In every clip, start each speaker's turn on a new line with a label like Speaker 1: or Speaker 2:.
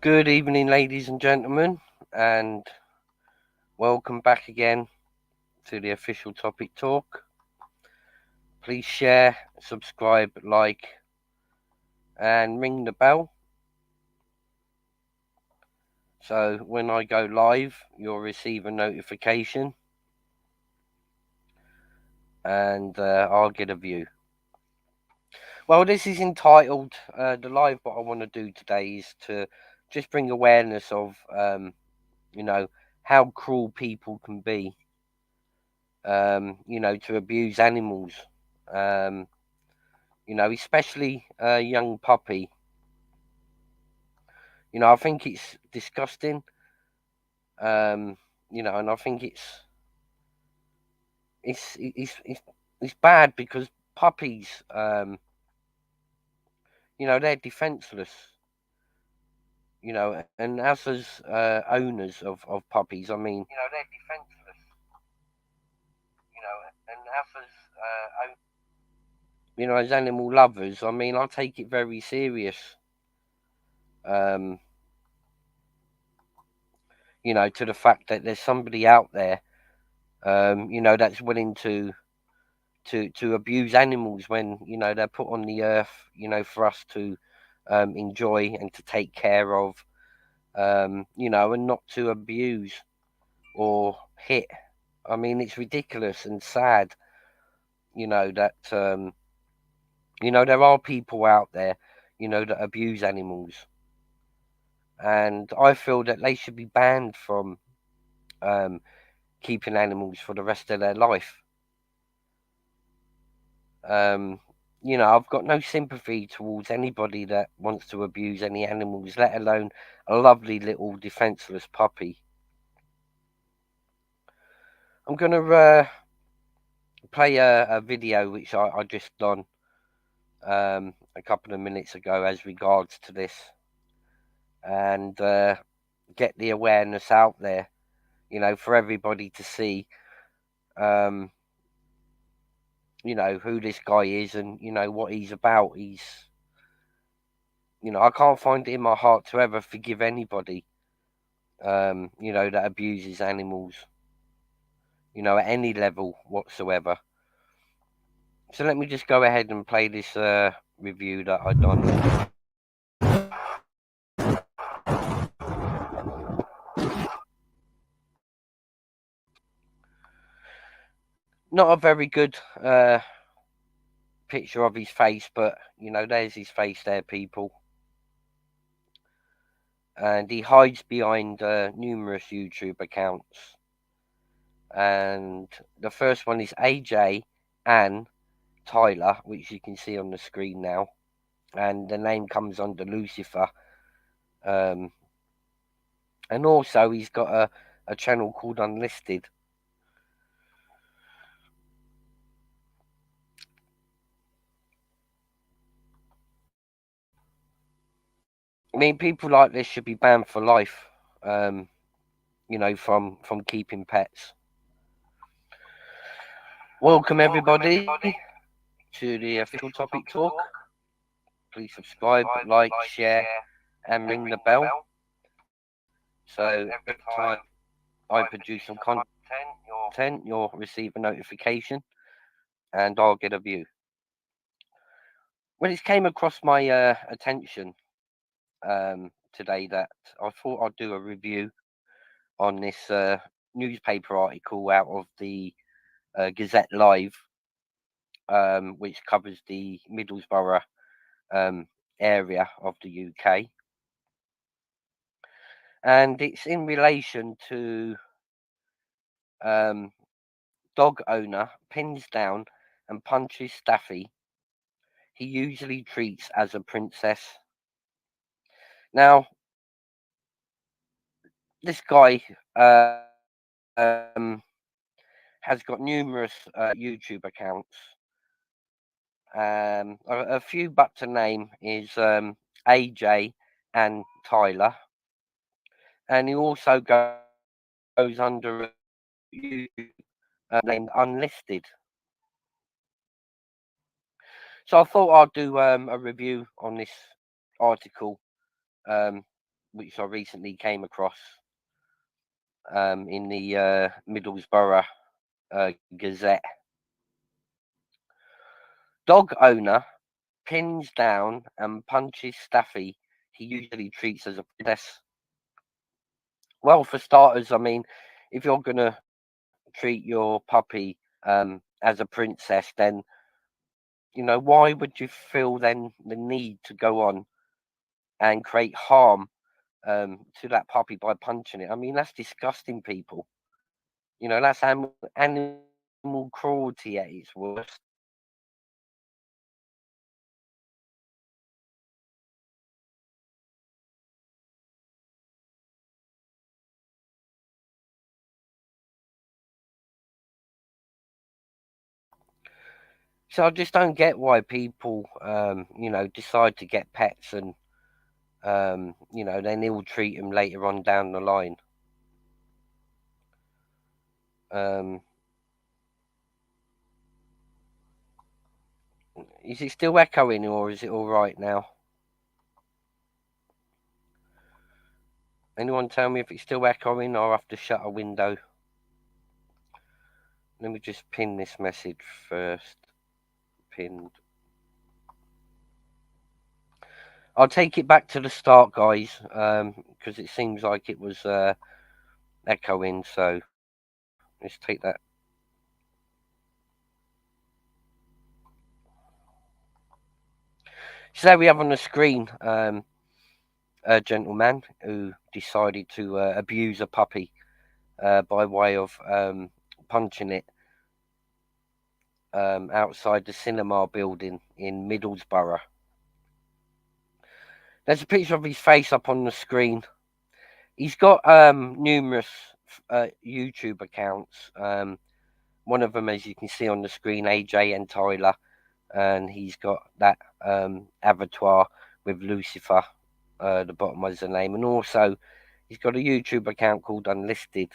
Speaker 1: Good evening, ladies and gentlemen, and welcome back again to the official topic talk. Please share, subscribe, like, and ring the bell. So when I go live, you'll receive a notification, and I'll get a view. Well, this is entitled, the live what I want to do today is to just bring awareness of, how cruel people can be, to abuse animals, especially a young puppy. I think it's disgusting, and I think it's bad because puppies, they're defenceless. And as owners of puppies, I mean, they're defenceless. And as animal lovers, I mean, I take it very serious. To the fact that there's somebody out there, that's willing to abuse animals when they're put on the earth, for us to enjoy and to take care of, and not to abuse or hit. I mean, it's ridiculous and sad, that there are people out there, that abuse animals, and I feel that they should be banned from keeping animals for the rest of their life. I've got no sympathy towards anybody that wants to abuse any animals, let alone a lovely little defenceless puppy. I'm going to play a video which I just done a couple of minutes ago as regards to this, and get the awareness out there, for everybody to see, who this guy is and, what he's about. I can't find it in my heart to ever forgive anybody, that abuses animals, at any level whatsoever. So let me just go ahead and play this review that I've done. Not a very good picture of his face, but there's his face there, people. And he hides behind numerous YouTube accounts. And the first one is AJ and Tyler, which you can see on the screen now. And the name comes under Lucifer. And also he's got a channel called Unlisted. I mean, people like this should be banned for life, from keeping pets. Welcome everybody to the official topic talk. Please subscribe, like, share, and ring the bell. So every time I produce some content, you'll receive a notification, and I'll get a view. When it came across my attention today, that I thought I'd do a review on this newspaper article out of the Gazette Live, which covers the Middlesbrough area of the UK. And it's in relation to dog owner pins down and punches Staffie he usually treats as a princess. Now, this guy has got numerous YouTube accounts. A few but to name is AJ and Tyler. And he also goes under YouTube named Unlisted. So I thought I'd do a review on this article, which I recently came across in the Middlesbrough Gazette. Dog owner pins down and punches Staffie he usually treats as a princess. Well, for starters, I mean, if you're going to treat your puppy as a princess, then, why would you feel then the need to go on and create harm to that puppy by punching it? I mean, that's disgusting, people. That's animal cruelty at its worst. So I just don't get why people, decide to get pets and, then ill treat them later on down the line. Is it still echoing, or is it all right now? Anyone tell me if it's still echoing, or I have to shut a window? Let me just pin this message first. Pinned. I'll take it back to the start, guys, because it seems like it was echoing. So let's take that. So there we have on the screen a gentleman who decided to abuse a puppy by way of punching it outside the Cineworld building in Middlesbrough. There's a picture of his face up on the screen. He's got numerous YouTube accounts. One of them, as you can see on the screen, AJ and Tyler, and he's got that avatar with Lucifer, the bottom is the name, and also he's got a YouTube account called Unlisted.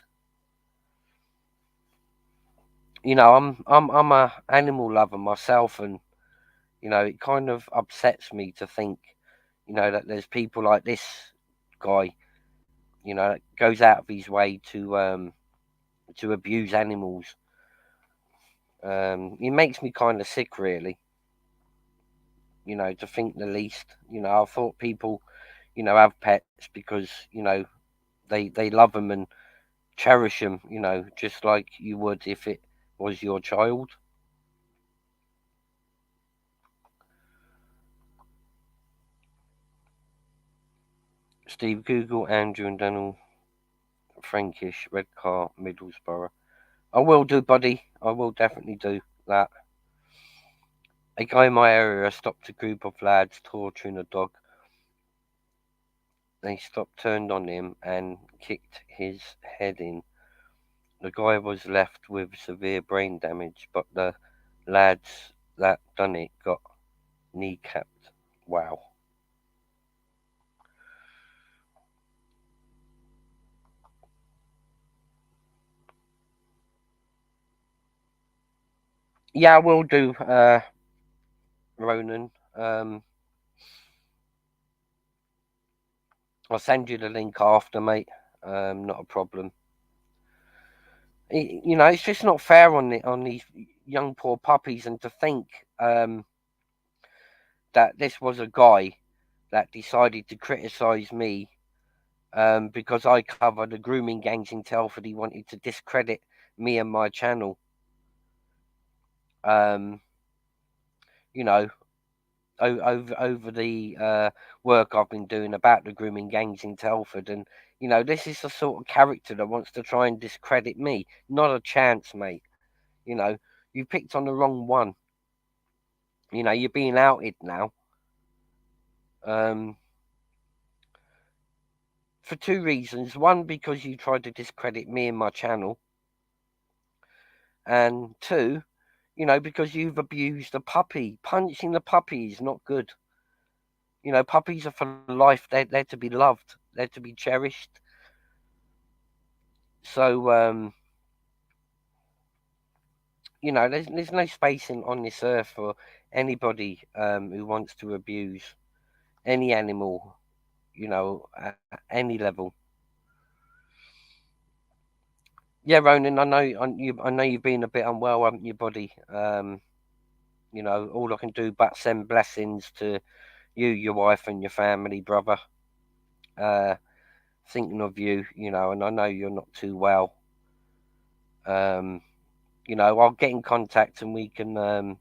Speaker 1: I'm a animal lover myself, and it kind of upsets me to think, that there's people like this guy, that goes out of his way to abuse animals. It makes me kind of sick, really. To think the least. I thought people, have pets because they love them and cherish them. Just like you would if it was your child. Steve, Google Andrew and Daniel Frankish, Red Car, Middlesbrough. I will do, buddy. I will definitely do that. A guy in my area stopped a group of lads torturing a dog. They stopped, turned on him, and kicked his head in. The guy was left with severe brain damage, but the lads that done it got kneecapped. Wow. Yeah, I will do, Ronan. I'll send you the link after, mate. Not a problem. It's just not fair on these young poor puppies, and to think that this was a guy that decided to criticise me because I covered the grooming gangs in Telford. He wanted to discredit me and my channel. Um, you know, over the work I've been doing about the grooming gangs in Telford, and this is the sort of character that wants to try and discredit me. Not a chance, mate. You picked on the wrong one. You're being outed now. For two reasons. One, because you tried to discredit me and my channel, and two, because you've abused a puppy. Punching the puppy is not good. Puppies are for life. They're to be loved. They're to be cherished. So, there's no space on this earth for anybody who wants to abuse any animal, at any level. Yeah, Ronan, I know you've been a bit unwell, haven't you, buddy? All I can do but send blessings to you, your wife, and your family, brother. Uh, Thinking of you, and I know you're not too well. Um, I'll get in contact and we can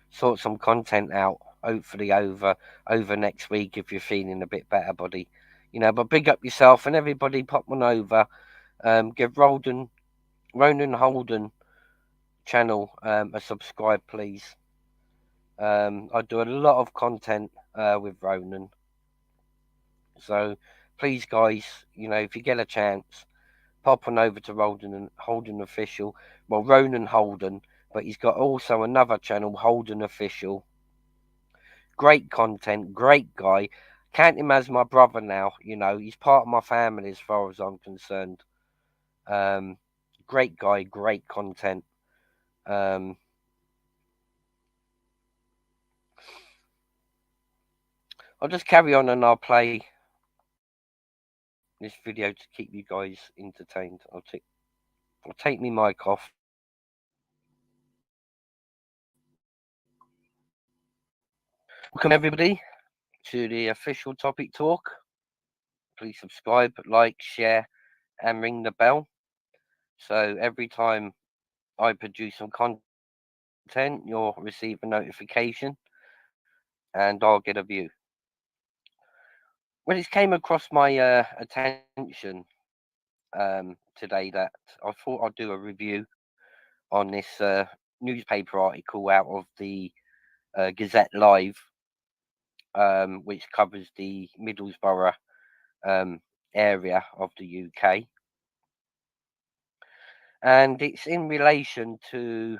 Speaker 1: sort some content out. Hopefully over next week if you're feeling a bit better, buddy. But big up yourself and everybody. Pop one over. Give Ronan Holden channel a subscribe, please. I do a lot of content with Ronan, so please, guys, if you get a chance, pop on over to Holden Official. Well, Ronan Holden, but he's got also another channel, Holden Official. Great content, great guy. Count him as my brother now. He's part of my family as far as I'm concerned. Great guy, great content. I'll just carry on and I'll play this video to keep you guys entertained. I'll take my mic off. Welcome everybody to the official topic talk. Please subscribe, like, share, and ring the bell. So every time I produce some content, you'll receive a notification and I'll get a view. Well, it came across my attention today that I thought I'd do a review on this newspaper article out of the Gazette Live, which covers the Middlesbrough area of the UK. And it's in relation to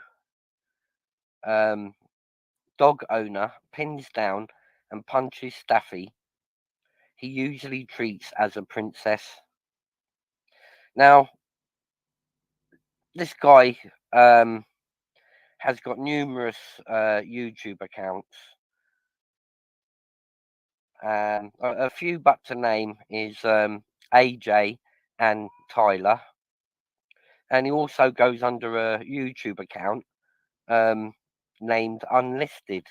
Speaker 1: dog owner pins down and punches Staffie he usually treats as a princess. Now, this guy has got numerous YouTube accounts. A few but to name is AJ and Tyler. And he also goes under a YouTube account named Unlisted.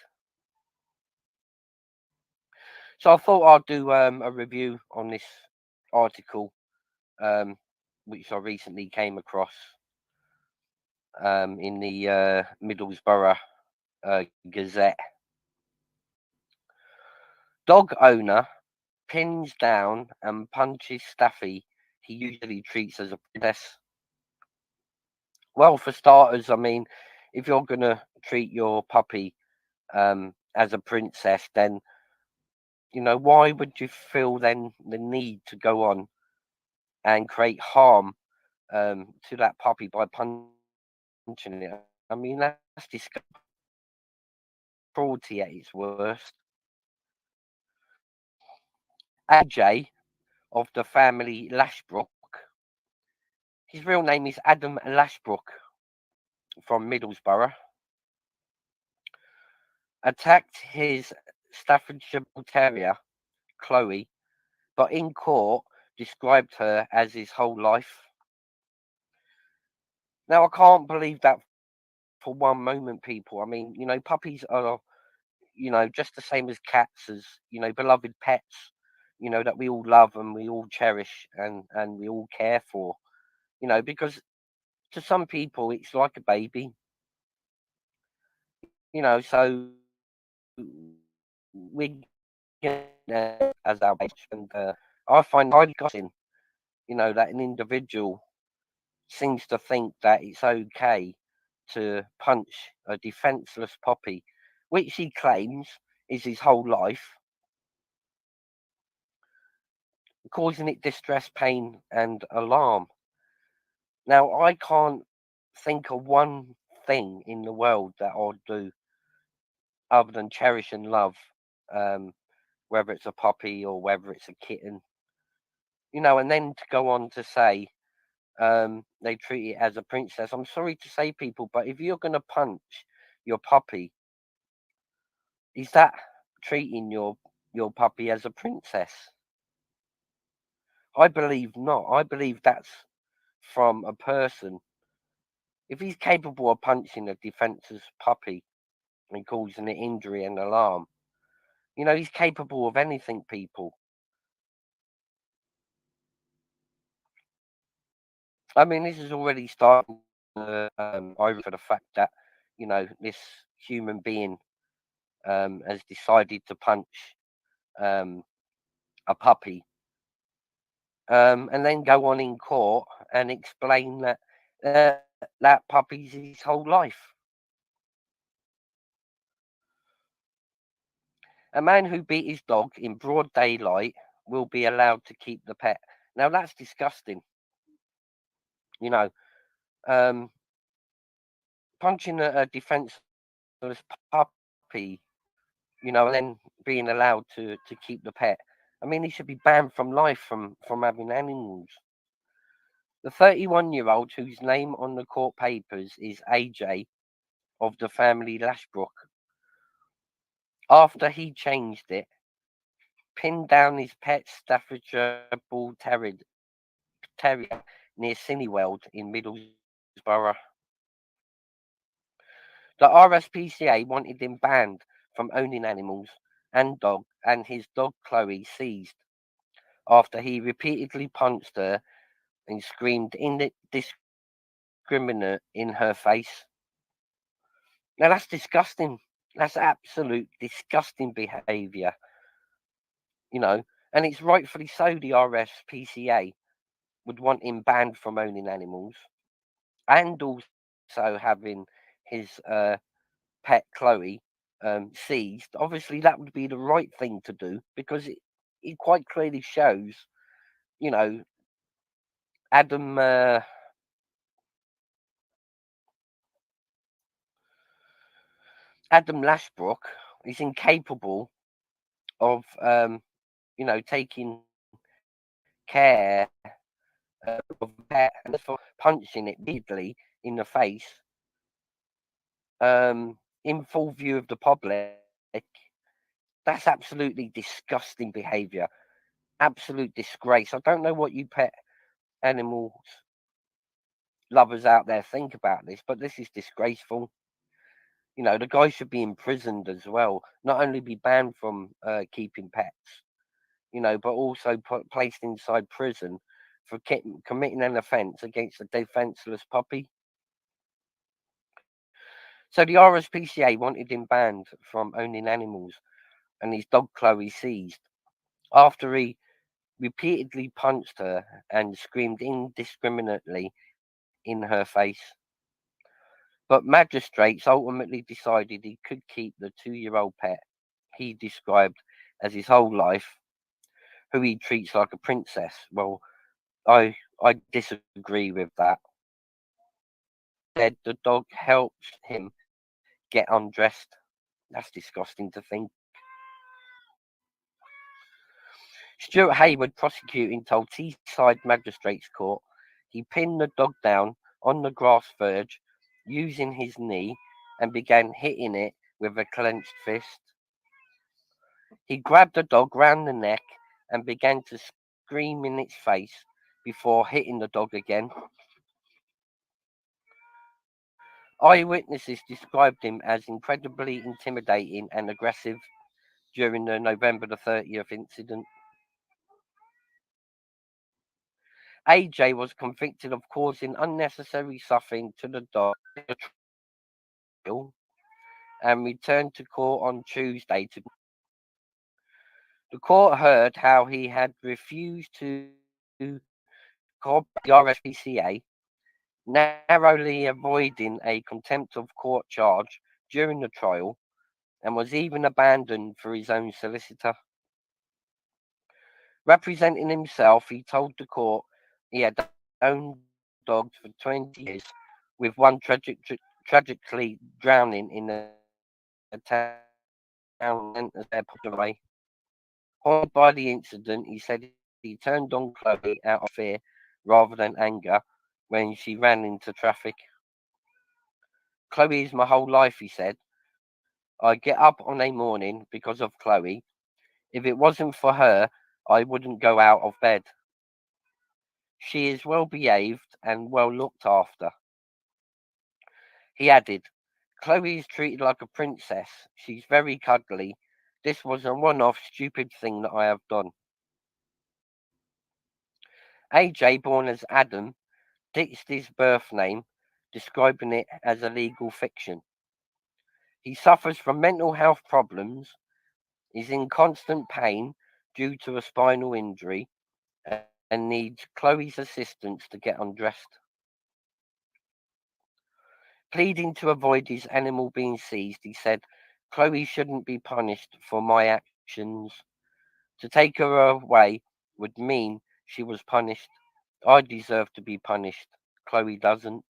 Speaker 1: So I thought I'd do a review on this article, which I recently came across in the Middlesbrough Gazette. Dog owner pins down and punches Staffie he usually treats as a princess. Well, for starters, I mean, if you're going to treat your puppy as a princess, then, why would you feel then the need to go on and create harm to that puppy by punching it? I mean, that's disgusting. Cruelty at its worst. AJ of the family Lashbrook. His real name is Adam Lashbrook from Middlesbrough. Attacked his Staffordshire Bull Terrier, Chloe, but in court described her as his whole life. Now, I can't believe that for one moment, people. I mean, puppies are, just the same as cats, as, beloved pets, that we all love and we all cherish and we all care for, because to some people it's like a baby, so we as our base. And I find highly disgusting, that an individual seems to think that it's okay to punch a defenceless puppy, which he claims is his whole life, causing it distress, pain, and alarm. Now, I can't think of one thing in the world that I'd do other than cherish and love, whether it's a puppy or whether it's a kitten, and then to go on to say they treat it as a princess. I'm sorry to say, people, but if you're going to punch your puppy, is that treating your your puppy as a princess? I believe not. I believe that's from a person. If he's capable of punching a defenceless puppy and causing it injury and alarm, he's capable of anything, people. I mean, this is already starting over for the fact that, this human being has decided to punch a puppy, and then go on in court and explain that that puppy's his whole life. A man who beat his dog in broad daylight will be allowed to keep the pet. Now that's disgusting. You know, um, punching a defenceless puppy, and then being allowed to keep the pet. I mean, he should be banned from life from having animals. The 31-year-old, whose name on the court papers is AJ of the family Lashbrook, after he changed it, pinned down his pet Staffordshire Bull Terrier near Cineworld in Middlesbrough. The RSPCA wanted him banned from owning animals and his dog Chloe seized after he repeatedly punched her and screamed indiscriminate in her face. Now that's disgusting. That's absolute disgusting behaviour, and it's rightfully so. The RSPCA would want him banned from owning animals and also having his pet Chloe seized. Obviously, that would be the right thing to do because it quite clearly shows, you know, Adam. Adam Lashbrook is incapable of, taking care of a pet, and for punching it repeatedly in the face, in full view of the public. That's absolutely disgusting behaviour. Absolute disgrace. I don't know what you pet animals lovers out there think about this, but this is disgraceful. The guy should be imprisoned as well. Not only be banned from keeping pets, but also placed inside prison for committing an offence against a defenceless puppy. So the RSPCA wanted him banned from owning animals and his dog Chloe seized after he repeatedly punched her and screamed indiscriminately in her face. But magistrates ultimately decided he could keep the 2-year-old pet he described as his whole life, who he treats like a princess. Well, I disagree with that. Said the dog helps him get undressed. That's disgusting to think. Stuart Hayward, prosecuting, told Teesside Magistrates Court he pinned the dog down on the grass verge using his knee and began hitting it with a clenched fist. He grabbed the dog round the neck and began to scream in its face before hitting the dog again. Eyewitnesses described him as incredibly intimidating and aggressive during the November the 30th incident. AJ was convicted of causing unnecessary suffering to the dog and returned to court on Tuesday. The court heard how he had refused to cooperate with the RSPCA, narrowly avoiding a contempt of court charge during the trial, and was even abandoned for his own solicitor. Representing himself, he told the court he had owned dogs for 20 years, with one tragically drowning in a town as their away. Haunted by the incident, he said he turned on Chloe out of fear rather than anger when she ran into traffic. Chloe is my whole life, he said. I get up on a morning because of Chloe. If it wasn't for her, I wouldn't go out of bed. She is well behaved and well looked after. He added, Chloe is treated like a princess. She's very cuddly. This was a one-off stupid thing that I have done. AJ, born as Adam, ditched his birth name, describing it as a legal fiction. He suffers from mental health problems, is in constant pain due to a spinal injury, and needs Chloe's assistance to get undressed. Pleading to avoid his animal being seized, he said, Chloe shouldn't be punished for my actions. To take her away would mean she was punished. I deserve to be punished. Chloe doesn't.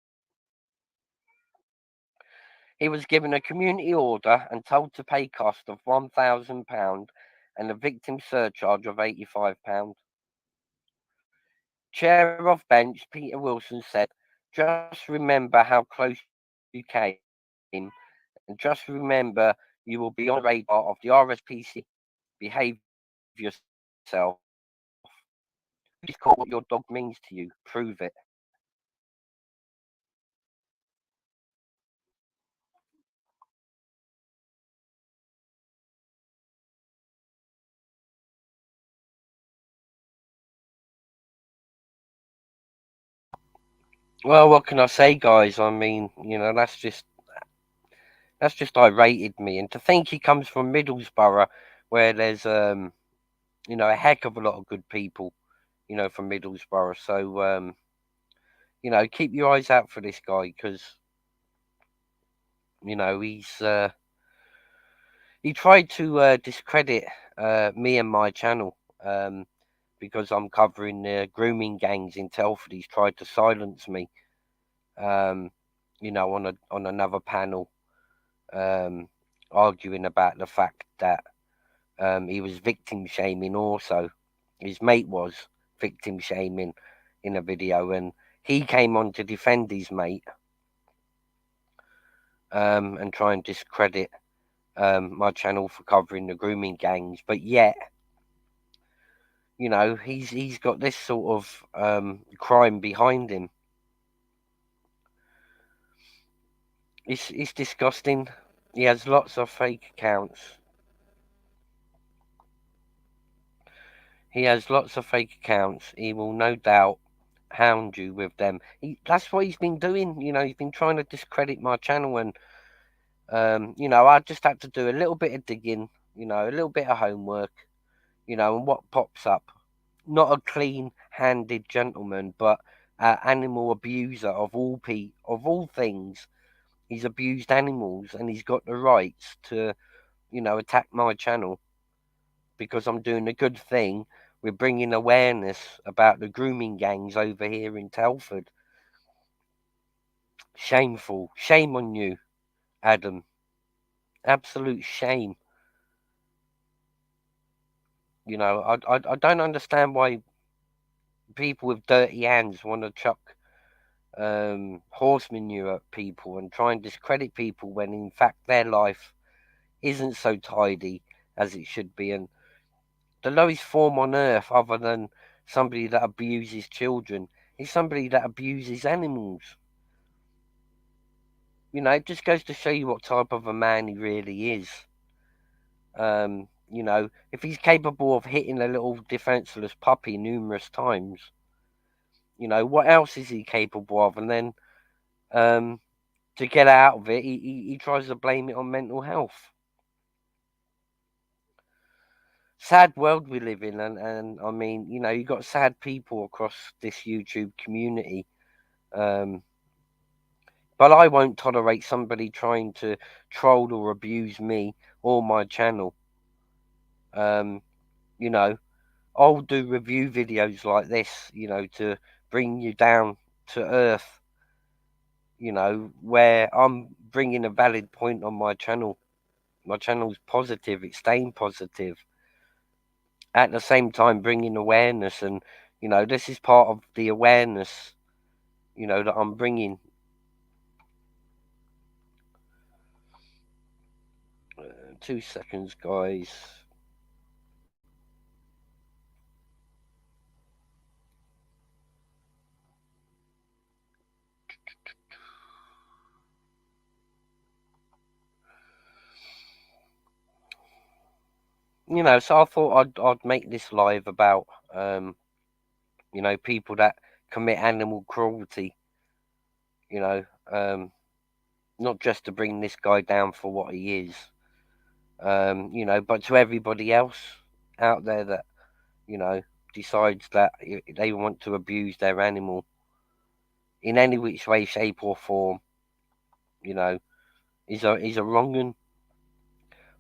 Speaker 1: He was given a community order and told to pay cost of £1,000 and a victim surcharge of £85. Chair of bench Peter Wilson said, just remember how close you came, and just remember you will be on the radar of the RSPCA. Behave yourself. You just call what your dog means to you. Prove it. Well, what can I say, guys? I mean, that's just irated me. And to think he comes from Middlesbrough, where there's a heck of a lot of good people, from Middlesbrough. So keep your eyes out for this guy because he tried to discredit me and my channel because I'm covering the grooming gangs in Telford. He's tried to silence me, um, on another panel, um, arguing about the fact that he was victim shaming also. His mate was victim shaming in a video, and he came on to defend his mate and try and discredit my channel for covering the grooming gangs. But yet, he's got this sort of crime behind him. It's disgusting. He has lots of fake accounts. He has lots of fake accounts. He will no doubt hound you with them. That's what he's been doing. He's been trying to discredit my channel, and I just had to do a little bit of digging, a little bit of homework, and what pops up. Not a clean-handed gentleman, but an animal abuser of all things. He's abused animals, and he's got the rights to, attack my channel because I'm doing a good thing. We're bringing awareness about the grooming gangs over here in Telford. Shameful. Shame on you, Adam. Absolute shame. I don't understand why people with dirty hands want to chuck horse manure at people and try and discredit people when in fact their life isn't so tidy as it should be. And the lowest form on earth, other than somebody that abuses children, is somebody that abuses animals. It just goes to show you what type of a man he really is. If he's capable of hitting a little defenceless puppy numerous times, what else is he capable of? And then to get out of it, he tries to blame it on mental health. Sad world we live in, and I mean, you've got sad people across this YouTube community. But I won't tolerate somebody trying to troll or abuse me or my channel. Um, you know, I'll do review videos like this, to bring you down to earth, where I'm bringing a valid point on my channel. My channel's positive, it's staying positive. At the same time, bringing awareness, and, this is part of the awareness, that I'm bringing. 2 seconds, guys. So I thought I'd make this live about people that commit animal cruelty. You know, not just to bring this guy down for what he is. But to everybody else out there that you know decides that they want to abuse their animal in any which way, shape, or form. You know, is a wrong 'un.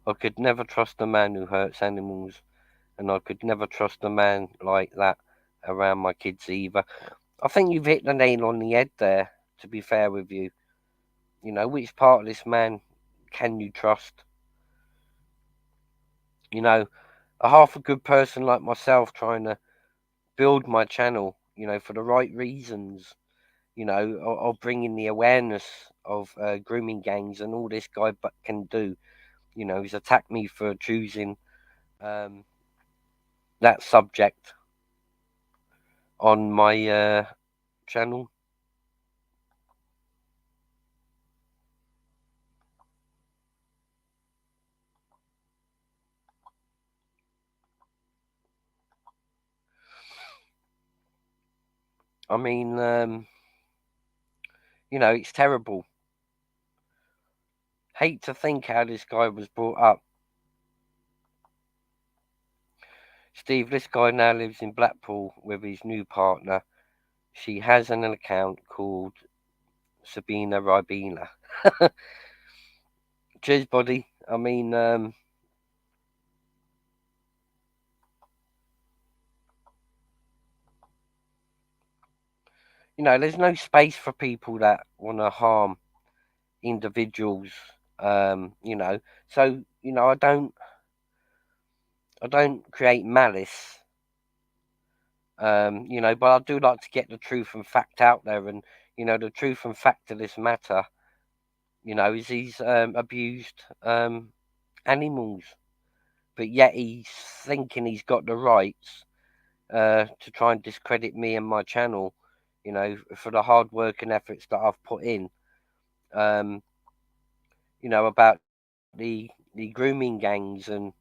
Speaker 1: I could never trust a man who hurts animals, and I could never trust a man like that around my kids either. I think you've hit the nail on the head there, to be fair with you. Which part of this man can you trust? A half a good person like myself trying to build my channel, for the right reasons, of bringing the awareness of grooming gangs, and all this guy but can do, he's attacked me for choosing um, that subject on my channel. I mean, it's terrible. Hate to think how this guy was brought up. Steve, this guy now lives in Blackpool with his new partner. She has an account called Sabina Ribena. Cheers, buddy. I mean, there's no space for people that want to harm individuals. So I don't create malice. But I do like to get the truth and fact out there, and the truth and fact of this matter, is he's abused animals, but yet he's thinking he's got the rights to try and discredit me and my channel, for the hard work and efforts that I've put in, um, about the grooming gangs. And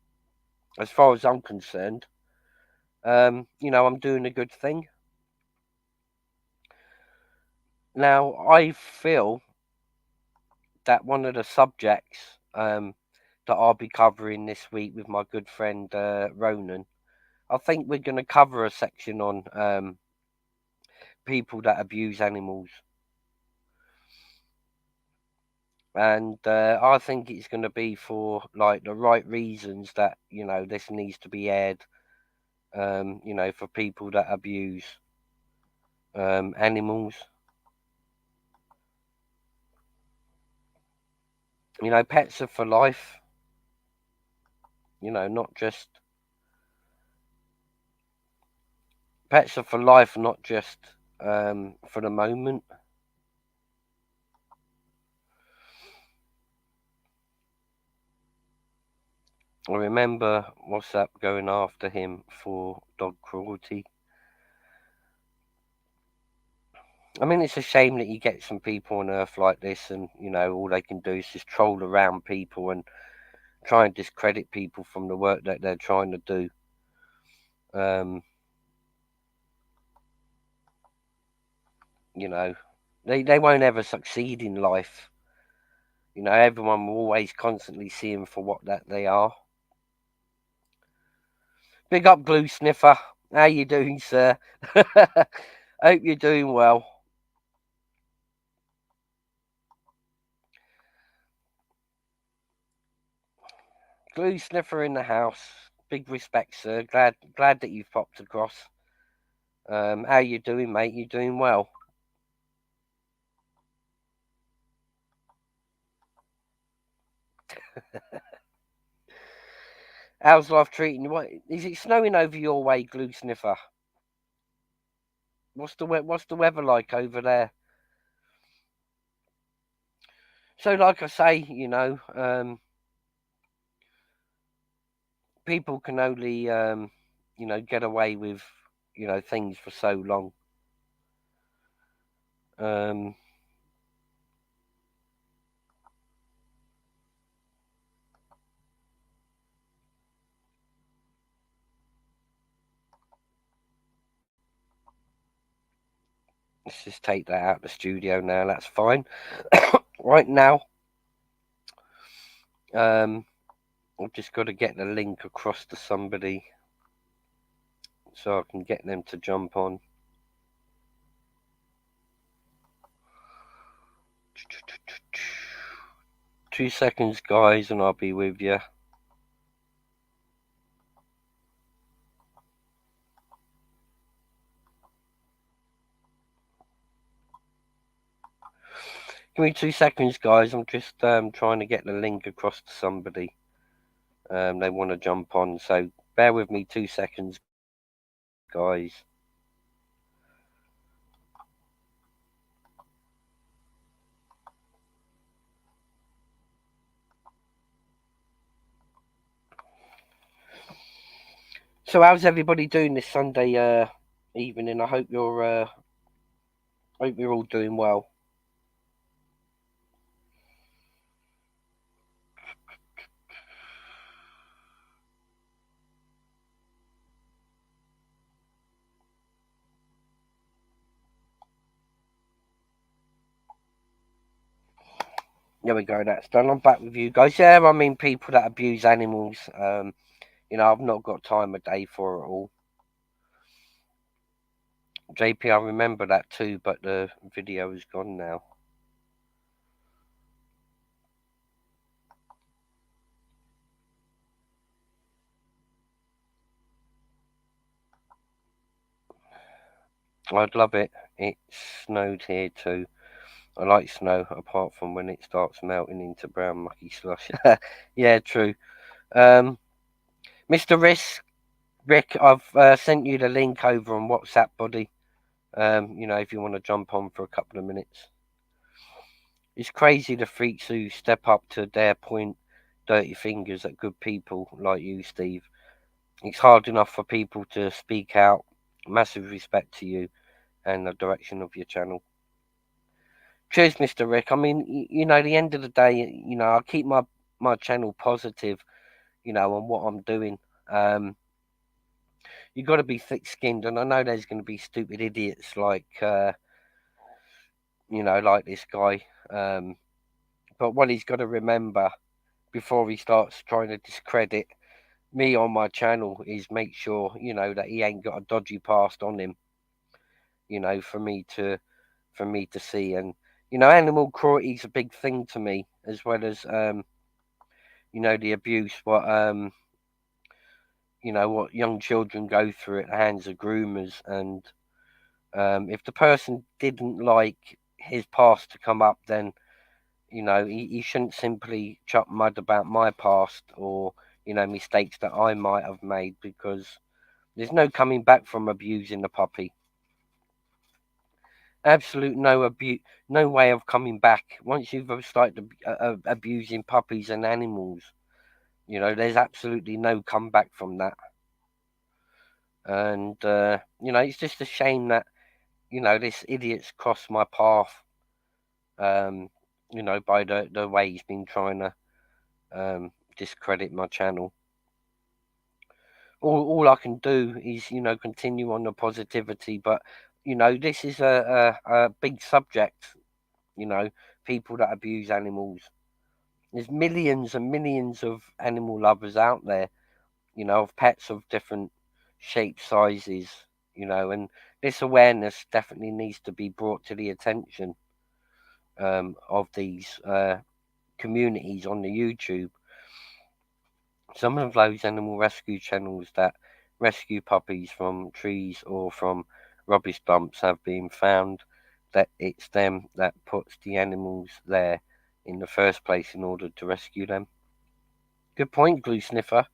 Speaker 1: as far as I'm concerned, I'm doing a good thing. Now, I feel that one of the subjects that I'll be covering this week with my good friend Ronan, I think we're going to cover a section on people that abuse animals. And I think it's going to be for like the right reasons that this needs to be aired. For people that abuse animals. Pets are for life. Not just pets are for life, not just for the moment. I remember WhatsApp going after him for dog cruelty. I mean, it's a shame that you get some people on Earth like this, and all they can do is just troll around people and try and discredit people from the work that they're trying to do. They won't ever succeed in life. Everyone will always constantly see them for what that they are. Big up, Glue Sniffer. How you doing, sir? Hope you're doing well. Glue Sniffer in the house. Big respect, sir. Glad that you've popped across. How you doing, mate? You doing well? How's life treating you? What is it snowing over your way, Glue Sniffer? What's the weather like over there? So, like I say, people can only get away with things for so long. Um, Let's just take that out of the studio now. That's fine. Right now, I've just got to get the link across to somebody so I can get them to jump on. Two seconds, guys, and I'll be with you. Give me 2 seconds, guys. I'm just trying to get the link across to somebody. They want to jump on, so bear with me 2 seconds, guys. So how's everybody doing this Sunday evening? I hope you're all doing well. There we go, that's done. I'm back with you guys. Yeah, I mean, people that abuse animals, I've not got time of day for it all. JP, I remember that too, but the video is gone now. I'd love it. It snowed here too. I like snow, apart from when it starts melting into brown mucky slush. Yeah, true. Mr. Rick, I've sent you the link over on WhatsApp, buddy. If you want to jump on for a couple of minutes. It's crazy the freaks who step up to dare point dirty fingers at good people like you, Steve. It's hard enough for people to speak out. Massive respect to you and the direction of your channel. Cheers, Mr. Rick. I mean, the end of the day, I keep my channel positive, on what I'm doing. You got to be thick-skinned, and I know there's going to be stupid idiots like this guy. But what he's got to remember before he starts trying to discredit me on my channel is make sure, that he ain't got a dodgy past on him, for me to see. And, animal cruelty is a big thing to me, as well as, the abuse, what young children go through at the hands of groomers. And if the person didn't like his past to come up, then he shouldn't simply chop mud about my past or mistakes that I might have made, because there's no coming back from abusing the puppy. Absolute no way of coming back once you've started abusing puppies and animals. There's absolutely no comeback from that. And it's just a shame that this idiot's crossed my path. By the way he's been trying to discredit my channel. All I can do is continue on the positivity, but this is a big subject. People that abuse animals. There's millions and millions of animal lovers out there, of pets of different shapes, sizes, and this awareness definitely needs to be brought to the attention of these communities on the YouTube. Some of those animal rescue channels that rescue puppies from trees or from rubbish dumps have been found that it's them that puts the animals there in the first place in order to rescue them. Good point, Glue Sniffer.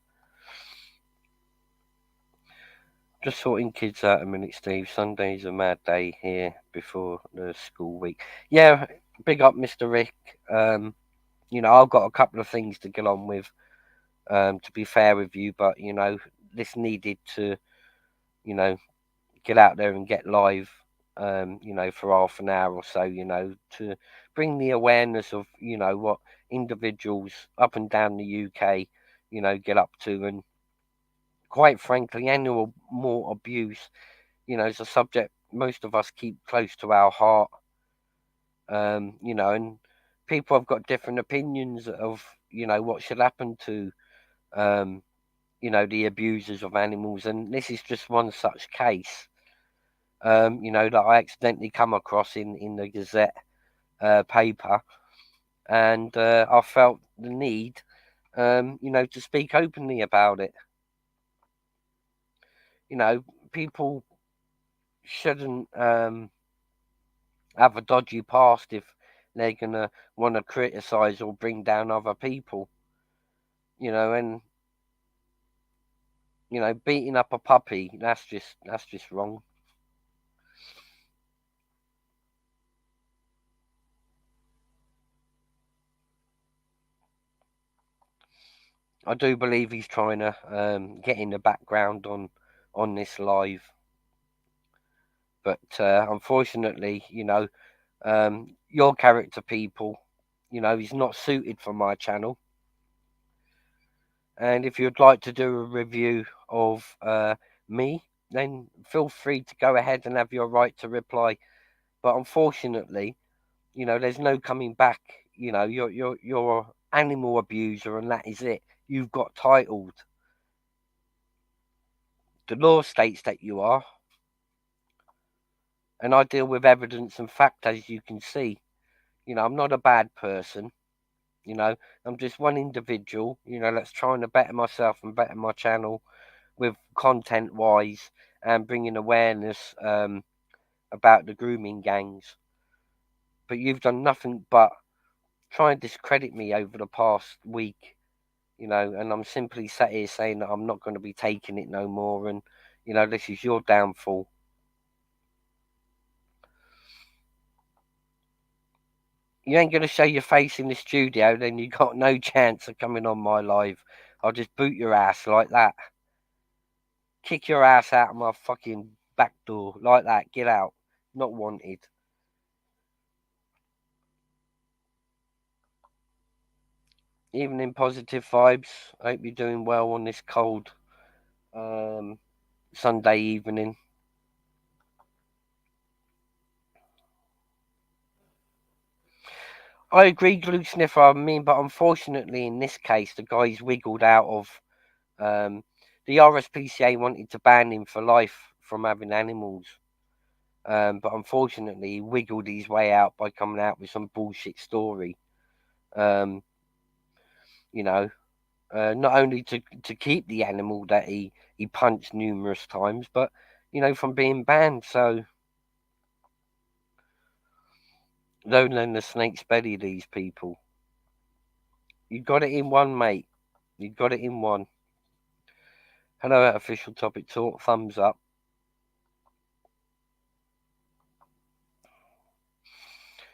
Speaker 1: Just sorting kids out a minute, Steve. Sunday's a mad day here before the school week. Yeah, big up, Mr. Rick. I've got a couple of things to get on with, to be fair with you, but, this needed to, get out there and get live, for half an hour or so, to bring the awareness of, what individuals up and down the UK, get up to. And quite frankly, animal more abuse, is a subject most of us keep close to our heart. You know, and people have got different opinions of, you know, what should happen to, you know, the abusers of animals. And this is just one such case, you know, that I accidentally come across in the Gazette paper. And I felt the need, you know, to speak openly about it. You know, people shouldn't have a dodgy past if they're gonna want to criticize or bring down other people. You know, and you know, beating up a puppy, that's just wrong. I do believe he's trying to get in the background on this live, but unfortunately, you know, your character people, you know, he's not suited for my channel. And if you'd like to do a review of me, then feel free to go ahead and have your right to reply. But unfortunately, you know, there's no coming back. You know, you're an animal abuser, and that is it. You've got titled. The law states that you are, and I deal with evidence and fact, as you can see. You know, I'm not a bad person. You know, I'm just one individual. You know, that's trying to better myself and better my channel with content wise and bringing awareness about the grooming gangs. But you've done nothing but try and discredit me over the past week, you know, and I'm simply sat here saying that I'm not going to be taking it no more, and you know, this is your downfall. You ain't going to show your face in the studio, then you got no chance of coming on my live. I'll just boot your ass like that. Kick your ass out of my fucking back door like that. Get out. Not wanted. Evening positive vibes. I hope you're doing well on this cold Sunday evening. I agree, glue sniffer. I mean, but unfortunately, in this case, the guy's wiggled out of. The RSPCA wanted to ban him for life from having animals, but unfortunately, he wiggled his way out by coming out with some bullshit story. Um, you know, not only to keep the animal that he punched numerous times, but you know, from being banned. So don't learn the snake's belly, these people. You got it in one, mate. You got it in one. Hello at Official Topic Talk. Thumbs up.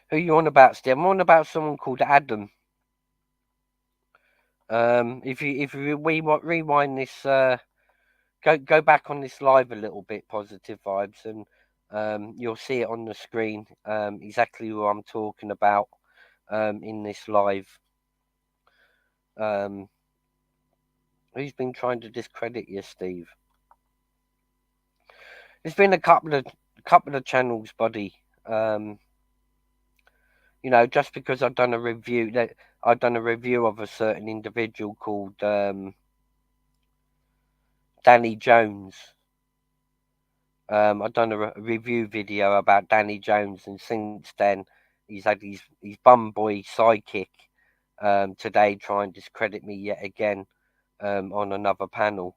Speaker 1: Who you on about, Steve? I'm on about someone called Adam. If you rewind this, go back on this live a little bit, positive vibes, and you'll see it on the screen. Exactly who I'm talking about. In this live. Um, who's been trying to discredit you, Steve? There's been a couple of channels, buddy. You know, just because I've done a review of a certain individual called Danny Jones. I've done a review video about Danny Jones, and since then he's had his bum boy sidekick today try and discredit me yet again on another panel,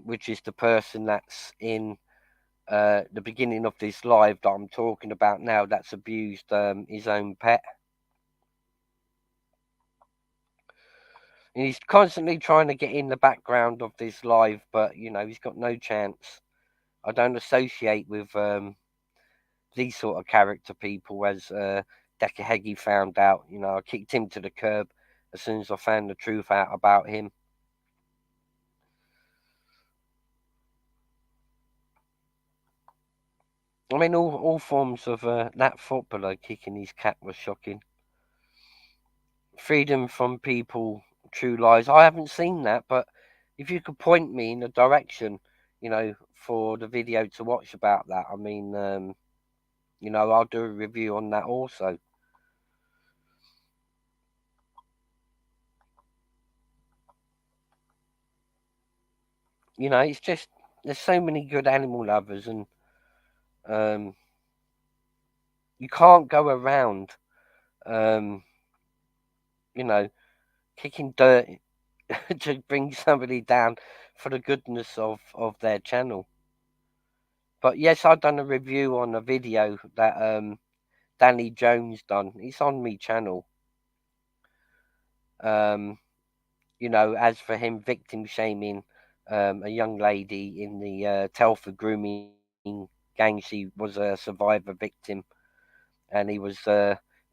Speaker 1: which is the person that's in the beginning of this live that I'm talking about now, that's abused his own pet. And he's constantly trying to get in the background of this live, but you know, he's got no chance. I don't associate with these sort of character people, as Dekahegi found out. You know, I kicked him to the curb as soon as I found the truth out about him. I mean, all forms of that footballer kicking his cat was shocking. Freedom from people, true lies. I haven't seen that, but if you could point me in a direction, you know, for the video to watch about that. I mean, you know, I'll do a review on that also. You know, it's just there's so many good animal lovers, and you can't go around, you know, kicking dirt to bring somebody down for the goodness of their channel. But yes, I've done a review on a video that Danny Jones done. It's on me channel. You know, as for him victim shaming a young lady in the Telford grooming gang, she was a survivor victim, and he was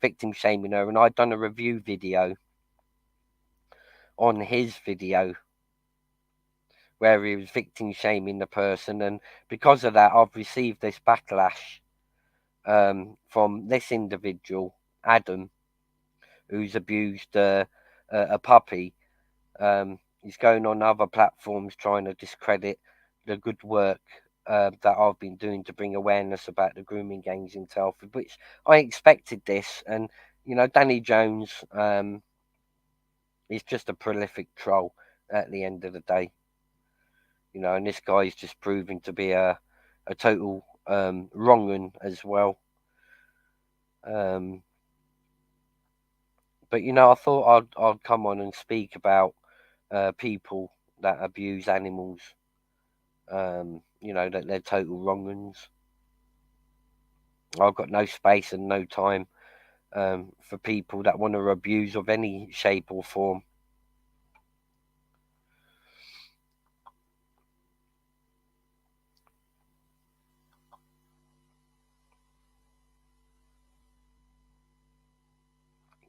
Speaker 1: victim shaming her. And I'd done a review video on his video where he was victim shaming the person, and because of that, I've received this backlash from this individual, Adam, who's abused a puppy. He's going on other platforms trying to discredit the good work that I've been doing to bring awareness about the grooming gangs in Telford, which I expected this. And, you know, Danny Jones is just a prolific troll at the end of the day. You know, and this guy is just proving to be a total wrong 'un as well. But, you know, I thought I'd come on and speak about people that abuse animals. You know, that they're total wrong 'uns. I've got no space and no time for people that want to abuse of any shape or form.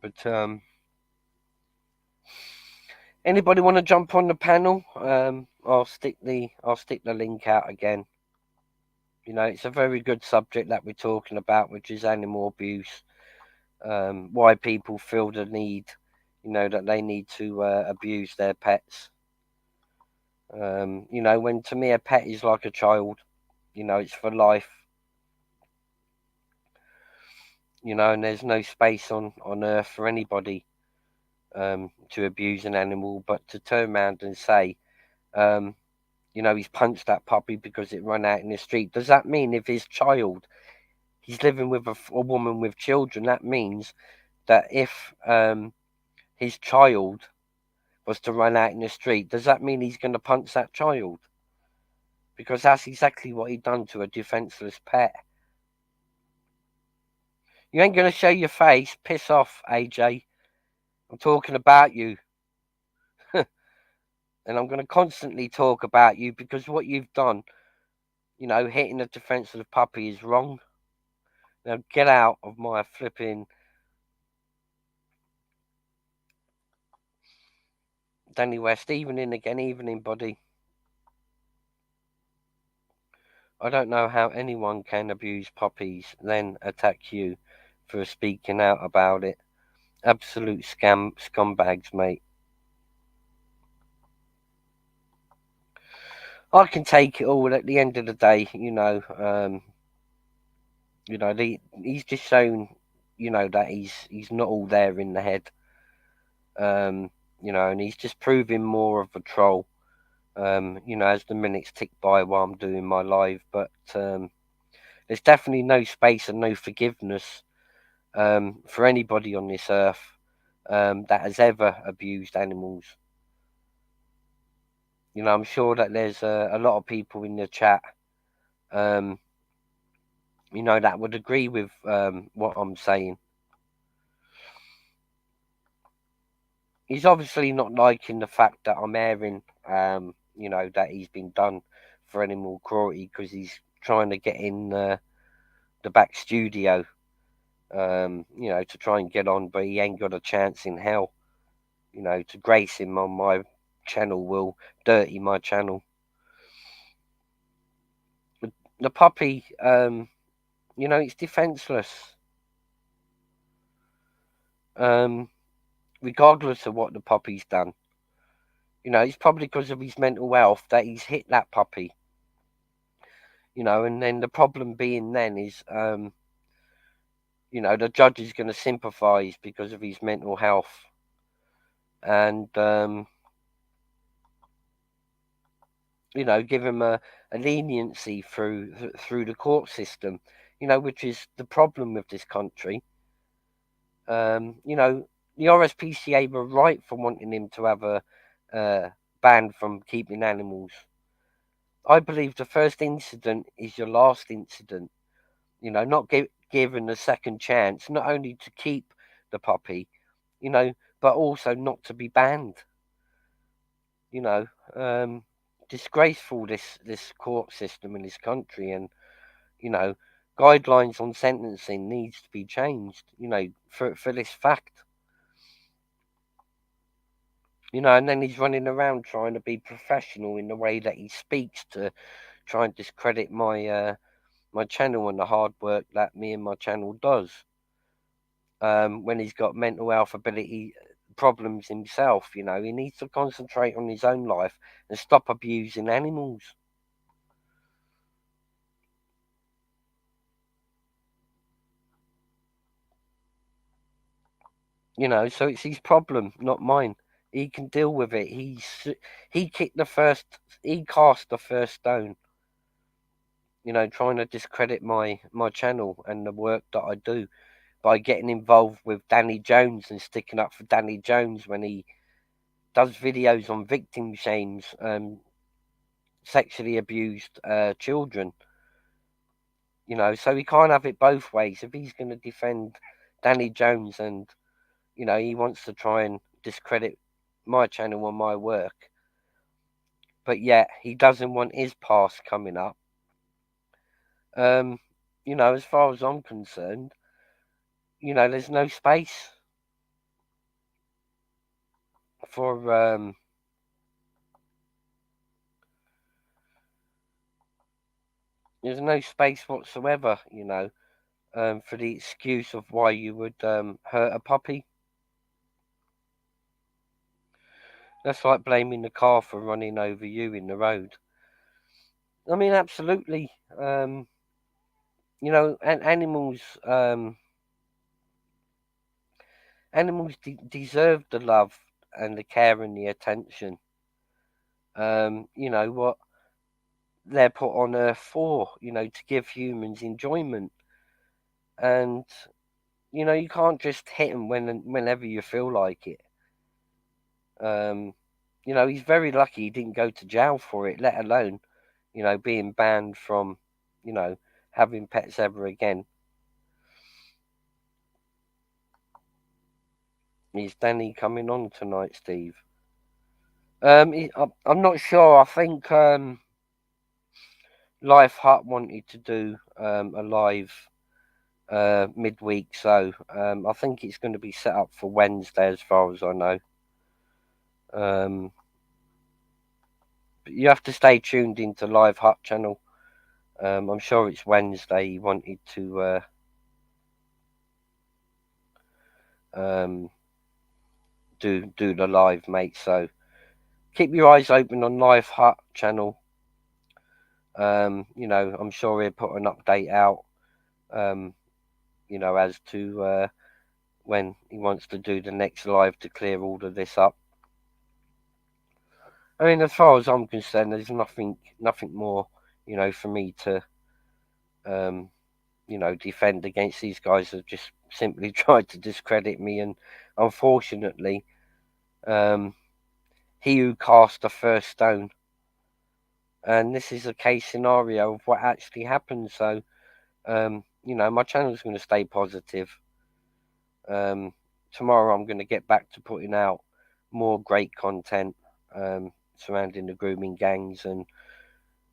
Speaker 1: But anybody want to jump on the panel? I'll stick the link out again. You know, it's a very good subject that we're talking about, which is animal abuse. Why people feel the need, you know, that they need to abuse their pets. You know, when to me a pet is like a child. You know, it's for life. You know, and there's no space on earth for anybody to abuse an animal, but to turn around and say, you know, he's punched that puppy because it ran out in the street. Does that mean if his child, he's living with a woman with children, that means that if his child was to run out in the street, does that mean he's going to punch that child? Because that's exactly what he done to a defenceless pet. You ain't going to show your face. Piss off, AJ. I'm talking about you. And I'm going to constantly talk about you because what you've done, you know, hitting a defenseless puppy is wrong. Now get out of my flipping... Danny West, evening again, evening, buddy. I don't know how anyone can abuse puppies, then attack you for speaking out about it. Absolute scumbags, mate. I can take it all at the end of the day, you know. You know, he's just shown, you know, that he's not all there in the head. You know, and he's just proving more of a troll. You know, as the minutes tick by while I'm doing my live, but there's definitely no space and no forgiveness for anybody on this earth that has ever abused animals. You know, I'm sure that there's a lot of people in the chat, you know, that would agree with what I'm saying. He's obviously not liking the fact that I'm airing, you know, that he's been done for animal cruelty because he's trying to get in the back studio, you know, to try and get on, but he ain't got a chance in hell. You know, to grace him on my channel will dirty my channel. The puppy, you know, it's defenceless. Regardless of what the puppy's done. You know, it's probably because of his mental health that he's hit that puppy. You know, and then the problem being then is, you know, the judge is going to sympathise because of his mental health, and you know, give him a leniency through the court system. You know, which is the problem with this country. You know, the RSPCA were right for wanting him to have a ban from keeping animals. I believe the first incident is your last incident. You know, not given a second chance, not only to keep the puppy, you know, but also not to be banned. You know, disgraceful this court system in this country, and you know, guidelines on sentencing needs to be changed. You know, for this fact. You know, and then he's running around trying to be professional in the way that he speaks to try and discredit my my channel and the hard work that me and my channel does. When he's got mental health ability problems himself, you know, he needs to concentrate on his own life and stop abusing animals. You know, so it's his problem, not mine. He can deal with it. He kicked the first, he cast the first stone. You know, trying to discredit my channel and the work that I do by getting involved with Danny Jones and sticking up for Danny Jones when he does videos on victim shames, sexually abused children. You know, so he can't have it both ways. If he's going to defend Danny Jones and, you know, he wants to try and discredit my channel and my work, but yet he doesn't want his past coming up. Um, you know, as far as I'm concerned, you know, there's no space for there's no space whatsoever, you know, for the excuse of why you would hurt a puppy. That's like blaming the car for running over you in the road. I mean, absolutely. You know, and animals deserve the love and the care and the attention. You know what they're put on earth for. You know, to give humans enjoyment, and you know you can't just hit them whenever you feel like it. Um, you know, he's very lucky he didn't go to jail for it, let alone, you know, being banned from, you know, having pets ever again. Is Danny coming on tonight, Steve? I'm not sure. I think Life Hut wanted to do a live midweek, so I think it's going to be set up for Wednesday, as far as I know. But you have to stay tuned into Live Hut channel. I'm sure it's Wednesday. He wanted to do the live, mate. So keep your eyes open on Live Hut channel. You know, I'm sure he'll put an update out. You know, as to when he wants to do the next live to clear all of this up. I mean, as far as I'm concerned, there's nothing more, you know, for me to, you know, defend against these guys who just simply tried to discredit me, and unfortunately, he who cast the first stone, and this is a case scenario of what actually happened. So, you know, my channel's going to stay positive. Tomorrow, I'm going to get back to putting out more great content surrounding the grooming gangs, and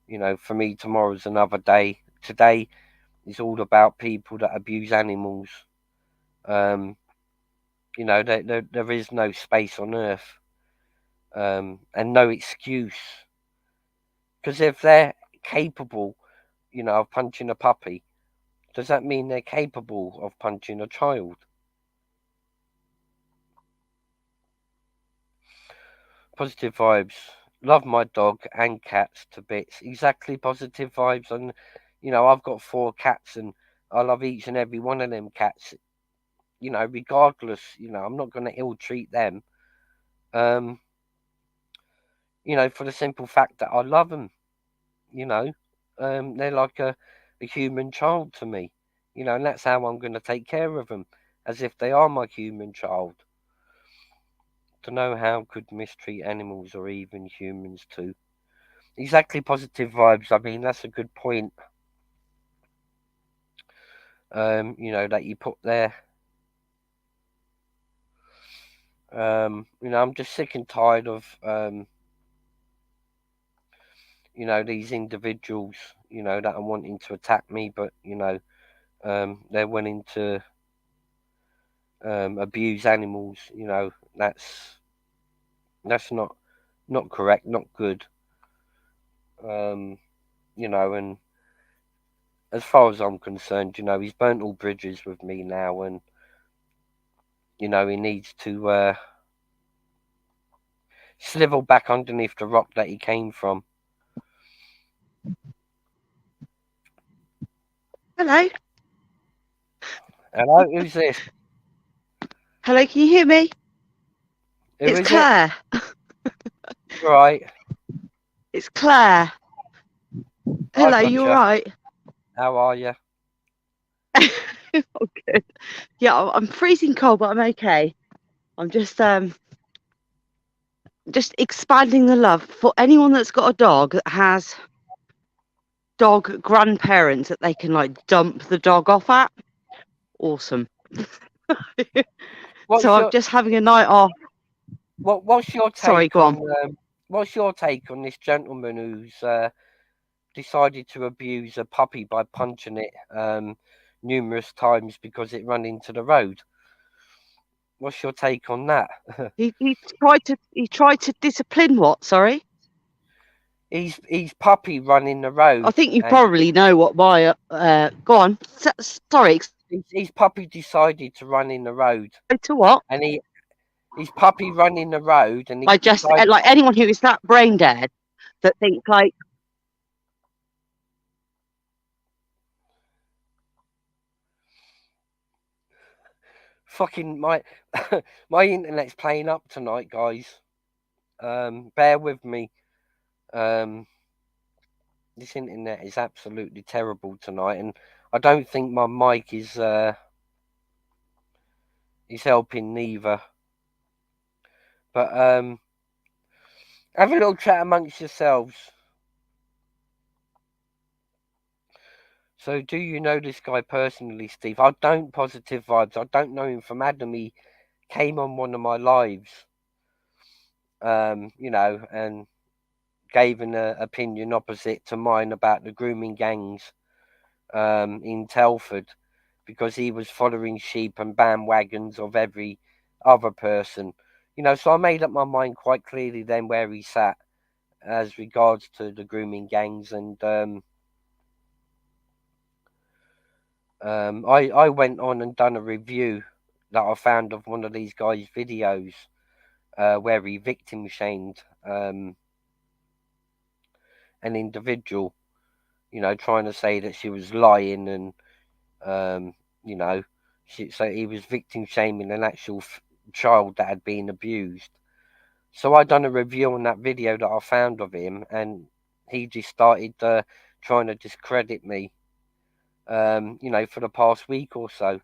Speaker 1: you know, for me, tomorrow's another day. Today is all about people that abuse animals. Um, you know, there is no space on earth, and no excuse. Because if they're capable, you know, of punching a puppy, does that mean they're capable of punching a child? Positive vibes. love my dog and cats to bits. Exactly positive vibes. And, I've got 4 cats and I love each and every one of them cats, regardless, I'm not going to ill treat them. For the simple fact that I love them, you know. They're like a human child to me, and that's how I'm going to take care of them, as if they are my human child. To know how could mistreat animals or even humans too. Exactly positive vibes. I mean, that's a good point. That you put there. I'm just sick and tired of these individuals, that are wanting to attack me, but they're willing to abuse animals. That's not correct, not good. Um, and as far as I'm concerned, he's burnt all bridges with me now, and he needs to slivel back underneath the rock that he came from.
Speaker 2: Hello.
Speaker 1: Hello, who's this?
Speaker 2: Hello, can you hear me?
Speaker 1: Who
Speaker 2: It's
Speaker 1: is it?
Speaker 2: Claire.
Speaker 1: Right.
Speaker 2: It's Claire.
Speaker 1: I
Speaker 2: Hello, you all
Speaker 1: gotcha.
Speaker 2: right?
Speaker 1: How are you?
Speaker 2: Oh, good. Yeah, I'm freezing cold, but I'm okay. I'm just expanding the love for anyone that's got a dog that has dog grandparents that they can like dump the dog off at. Awesome. So
Speaker 1: What's
Speaker 2: I'm
Speaker 1: your
Speaker 2: just having a night off.
Speaker 1: what's your
Speaker 2: Sorry,
Speaker 1: take
Speaker 2: go on.
Speaker 1: on what's your take on this gentleman who's decided to abuse a puppy by punching it numerous times because it ran into the road? What's your take on that?
Speaker 2: He tried to discipline what? Sorry.
Speaker 1: He's puppy running the
Speaker 2: I
Speaker 1: road,
Speaker 2: think you
Speaker 1: and
Speaker 2: probably know what my go on. Sorry,
Speaker 1: his puppy decided to run in the road,
Speaker 2: to what?
Speaker 1: and his puppy running the road, and he
Speaker 2: I just
Speaker 1: decided.
Speaker 2: like anyone who is that brain dead that thinks like
Speaker 1: Fucking my internet's playing up tonight, guys. Bear with me. Um, this internet is absolutely terrible tonight, and I don't think my mic is helping neither. But have a little chat amongst yourselves. So, do you know this guy personally, Steve? I don't. Positive vibes. I don't know him from Adam. He came on one of my lives, and gave an opinion opposite to mine about the grooming gangs in Telford, because he was following sheep and bandwagons of every other person. So I made up my mind quite clearly then where he sat as regards to the grooming gangs, and I went on and done a review that I found of one of these guys' videos where he victim shamed an individual, trying to say that she was lying, and um, you know, so he was victim shaming an actual child that had been abused. So I done a review on that video that I found of him, and he just started trying to discredit me, for the past week or so,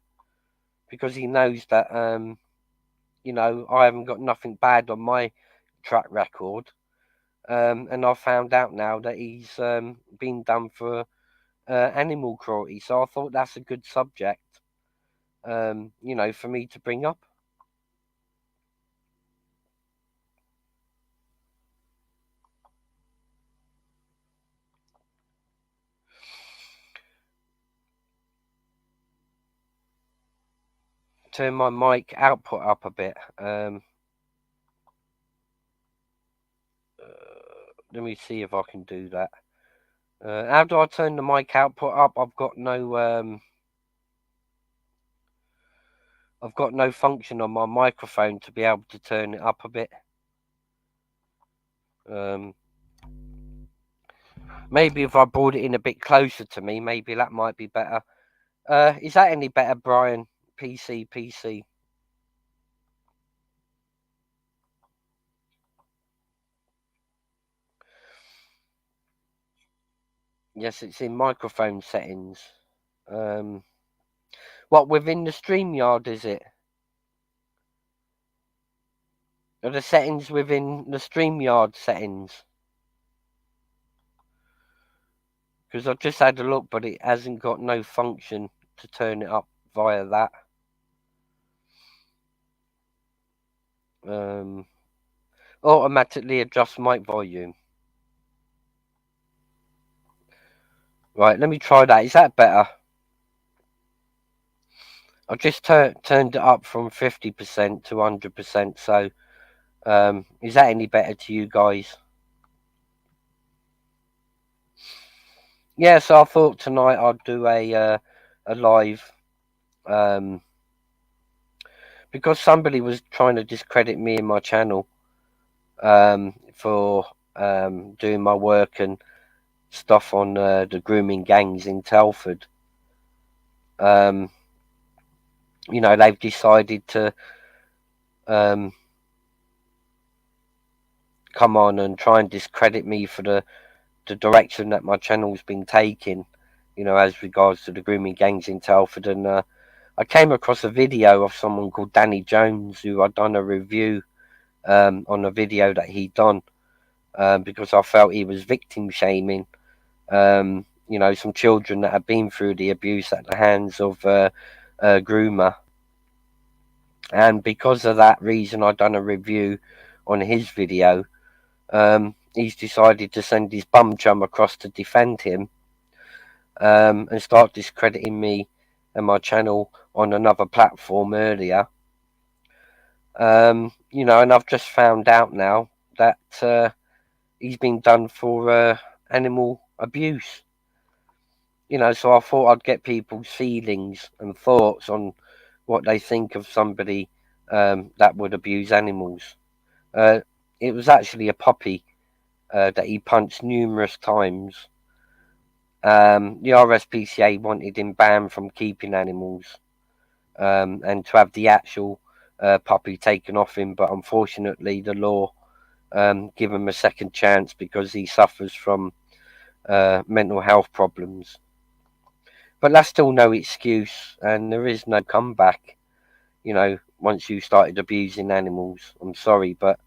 Speaker 1: because he knows that, I haven't got nothing bad on my track record. And I found out now that he's been done for animal cruelty. So I thought that's a good subject, for me to bring up. Turn my mic output up a bit. Let me see if I can do that. How do I turn the mic output up? I've got no function on my microphone to be able to turn it up a bit. Maybe if I brought it in a bit closer to me, maybe that might be better. Is that any better, Brian? PC. Yes, it's in microphone settings. What, within the StreamYard, is it? Are the settings within the StreamYard settings? Because I've just had a look, but it hasn't got no function to turn it up via that. Automatically adjust mic volume. Right, let me try that. Is that better? I've just turned it up from 50% to 100%. So, is that any better to you guys? Yeah. So I thought tonight I'd do a live, because somebody was trying to discredit me and my channel, for doing my work and stuff on the grooming gangs in Telford. They've decided to come on and try and discredit me for the direction that my channel's been taking, as regards to the grooming gangs in Telford. And I came across a video of someone called Danny Jones, who I'd done a review on a video that he'd done, because I felt he was victim shaming some children that have been through the abuse at the hands of a groomer. And because of that reason, I'd done a review on his video. He's decided to send his bum chum across to defend him, and start discrediting me and my channel on another platform earlier. And I've just found out now that he's been done for animal abuse. So I thought I'd get people's feelings and thoughts on what they think of somebody that would abuse animals. It was actually a puppy that he punched numerous times. The RSPCA wanted him banned from keeping animals, and to have the actual puppy taken off him, but unfortunately the law give him a second chance because he suffers from mental health problems. But that's still no excuse, and there is no comeback, once you started abusing animals. I'm sorry, but,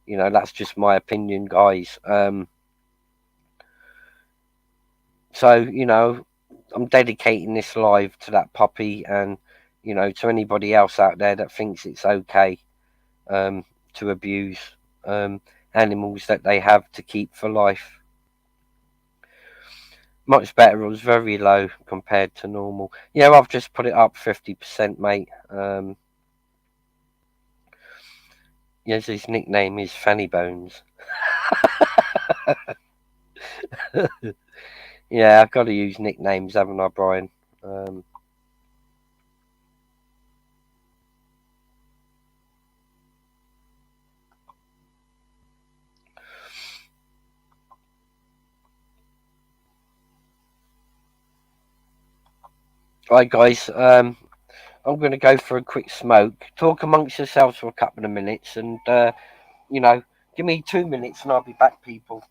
Speaker 1: that's just my opinion, guys. So, I'm dedicating this live to that puppy, and, to anybody else out there that thinks it's okay to abuse animals that they have to keep for life. Much better. It was very low compared to normal. Yeah, I've just put it up 50%, mate. Yes, his nickname is Fanny Bones. Yeah, I've got to use nicknames, haven't I, Brian? Right, guys. I'm going to go for a quick smoke. Talk amongst yourselves for a couple of minutes, and give me 2 minutes, and I'll be back, people.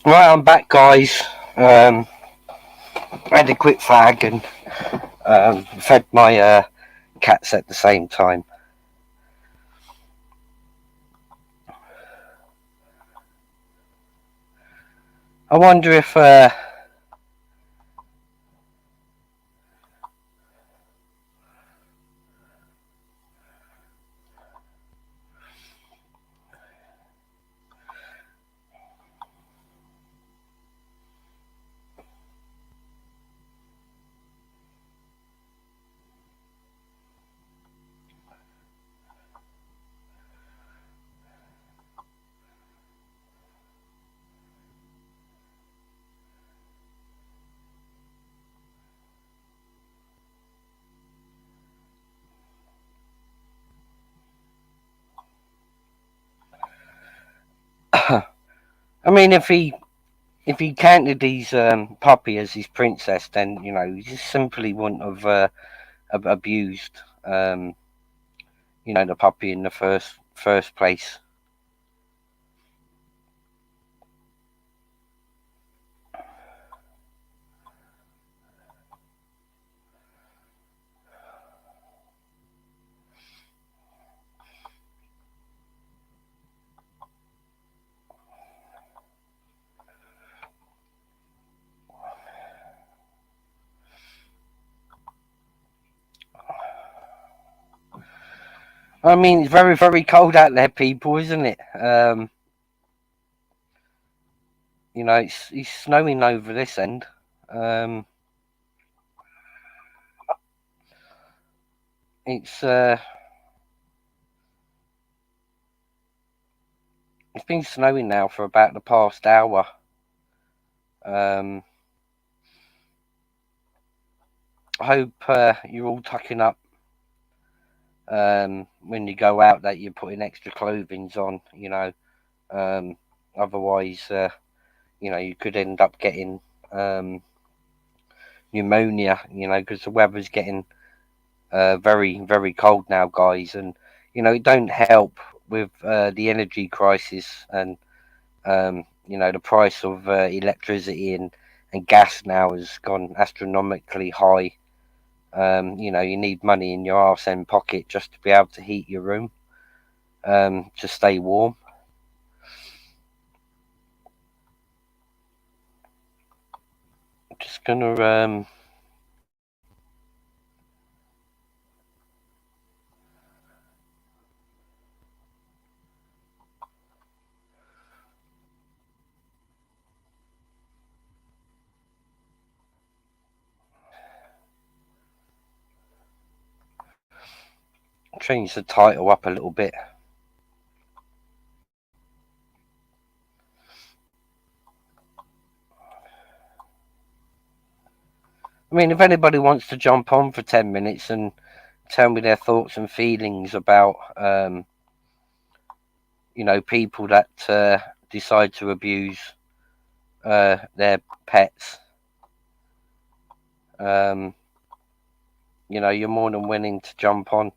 Speaker 1: Right, I'm back, guys. Had a quick fag and fed my cats at the same time. I wonder if I mean, if he counted his puppy as his princess, then he just simply wouldn't have abused the puppy in the first place. I mean, it's very, very cold out there, people, isn't it? It's snowing over this end. It's been snowing now for about the past hour. I hope you're all tucking up when you go out, that you're putting extra clothing on. Otherwise, you could end up getting pneumonia. Because the weather's getting very, very cold now, guys, and it don't help with the energy crisis and the price of electricity and gas now has gone astronomically high. You need money in your arse end pocket just to be able to heat your room, to stay warm. Just gonna change the title up a little bit. I mean, if anybody wants to jump on for 10 minutes and tell me their thoughts and feelings about, people that decide to abuse their pets, you're more than willing to jump on.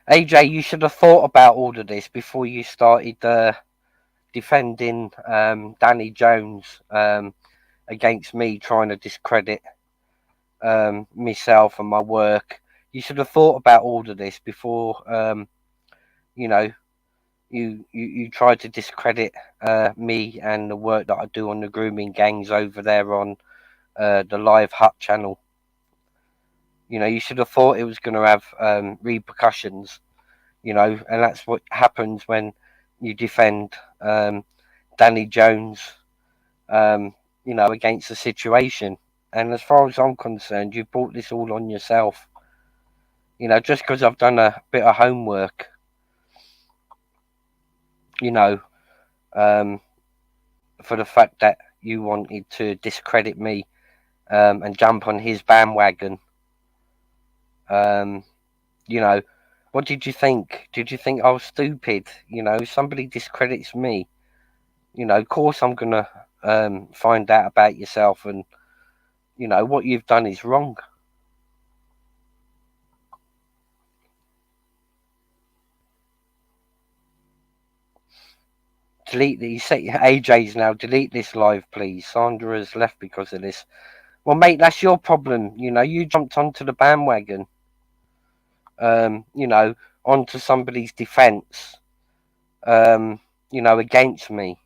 Speaker 1: AJ, you should have thought about all of this before you started defending Danny Jones against me, trying to discredit myself and my work. You should have thought about all of this before you tried to discredit me and the work that I do on the grooming gangs over there on the Live Hut channel. You should have thought it was going to have repercussions, and that's what happens when you defend Danny Jones, against the situation. And as far as I'm concerned, you brought this all on yourself. Just because I've done a bit of homework, for the fact that you wanted to discredit me and jump on his bandwagon. What did you think? Did you think I was stupid? Somebody discredits me. Of course I'm gonna find out about yourself, and what you've done is wrong. delete the. You say AJ's now delete this live, please. Sandra has left because of this. Well, mate, that's your problem. You know, you jumped onto the bandwagon. You know, onto somebody's defence. You know, against me.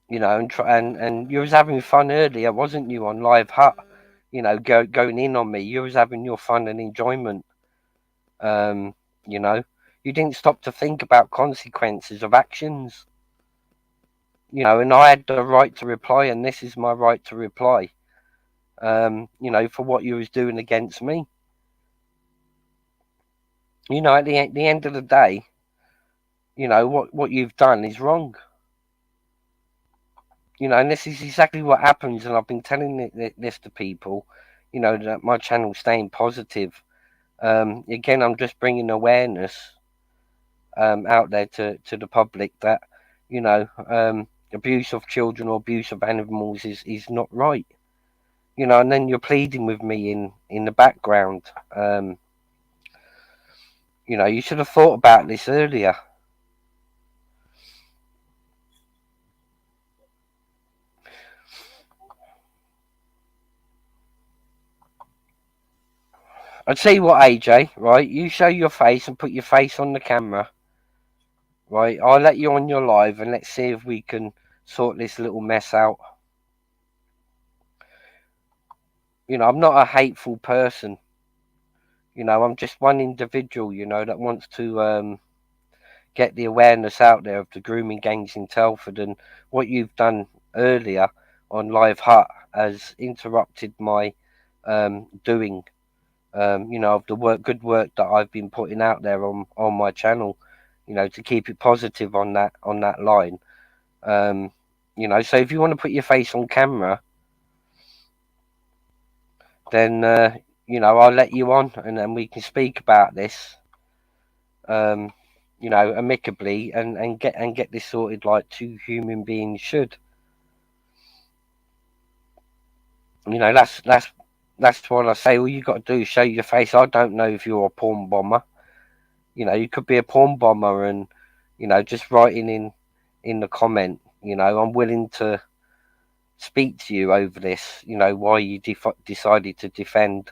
Speaker 1: You know, and you was having fun earlier, wasn't you, on Live Hut? You know, going in on me. You was having your fun and enjoyment. You know, you didn't stop to think about consequences of actions. You know, and I had the right to reply, and this is my right to reply. You know, for what you was doing against me. You know, at the end of the day, you know, what you've done is wrong. You know, and this is exactly what happens, and I've been telling this to people, you know, that my channel's staying positive. Again, I'm just bringing awareness out there to the public that, you know, abuse of children or abuse of animals is not right. You know, and then you're pleading with me in the background. You know, you should have thought about this earlier. I'd tell you what, AJ, right? You show your face and put your face on the camera, right? I'll let you on your live and let's see if we can sort this little mess out. You know, I'm not a hateful person. You know, I'm just one individual, you know, that wants to get the awareness out there of the grooming gangs in Telford. And what you've done earlier on Live Hut has interrupted my doing. You know, of the good work that I've been putting out there on my channel, you know, to keep it positive on that line. You know, so if you want to put your face on camera, then you know, I'll let you on, and then we can speak about this. You know, amicably, and get this sorted like two human beings should. You know, that's what I say. All you got to do is show your face. I don't know if you're a porn bomber. You know, you could be a porn bomber, and you know, just writing in the comment. You know, I'm willing to speak to you over this. You know, why you decided to defend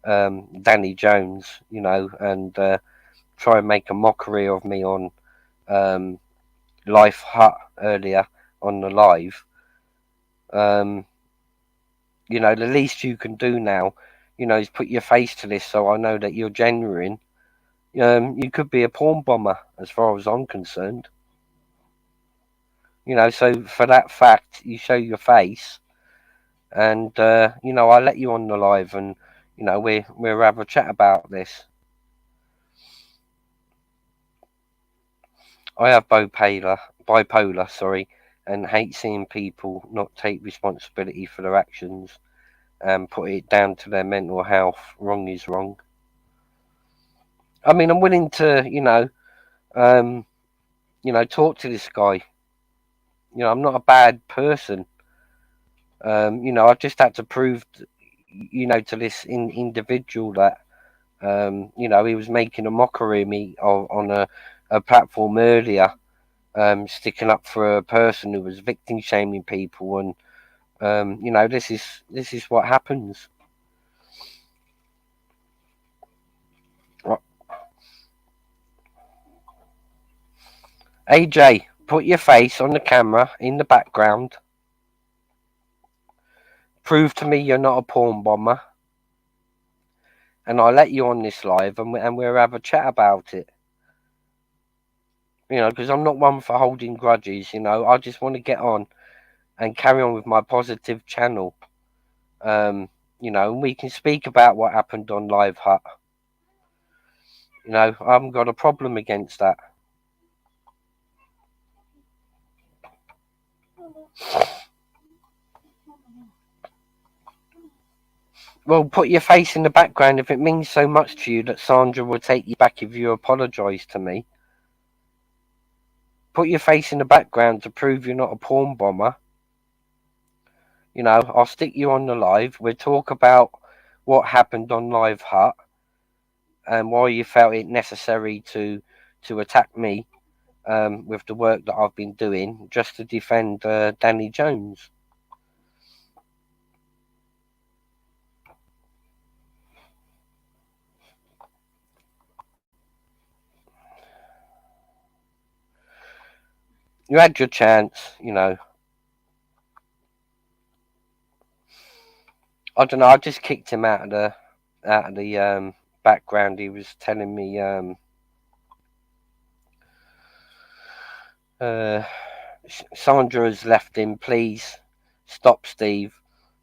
Speaker 1: Danny Jones. You know, and try and make a mockery of me on Life Hut earlier on the live. You know, the least you can do now, you know, is put your face to this, so I know that you're genuine. You could be a porn bomber, as far as I'm concerned. You know, so for that fact, you show your face, and you know, I'll let you on the live, and you know, we'll have a chat about this. I have bipolar, sorry, and hate seeing people not take responsibility for their actions and put it down to their mental health. Wrong is wrong. I mean, I'm willing to, you know, talk to this guy. You know, I'm not a bad person. You know, I just had to prove, you know, to this individual that, you know, he was making a mockery of me on a platform earlier, sticking up for a person who was victim shaming people, and you know, this is what happens. AJ, put your face on the camera in the background. Prove to me you're not a porn bomber, and I'll let you on this live, and we'll have a chat about it. You know, because I'm not one for holding grudges. You know, I just want to get on and carry on with my positive channel. You know, and we can speak about what happened on Live Hut. You know, I haven't got a problem against that. Well, put your face in the background if it means so much to you that Sandra will take you back if you apologise to me. Put your face in the background to prove you're not a porn bomber. You know, I'll stick you on the live. We'll talk about what happened on Live Hut and why you felt it necessary to attack me. with the work that I've been doing just to defend Danny Jones. You had your chance, you know. I don't know. I just kicked him out of the background. He was telling me Sandra has left him. Please stop, Steve.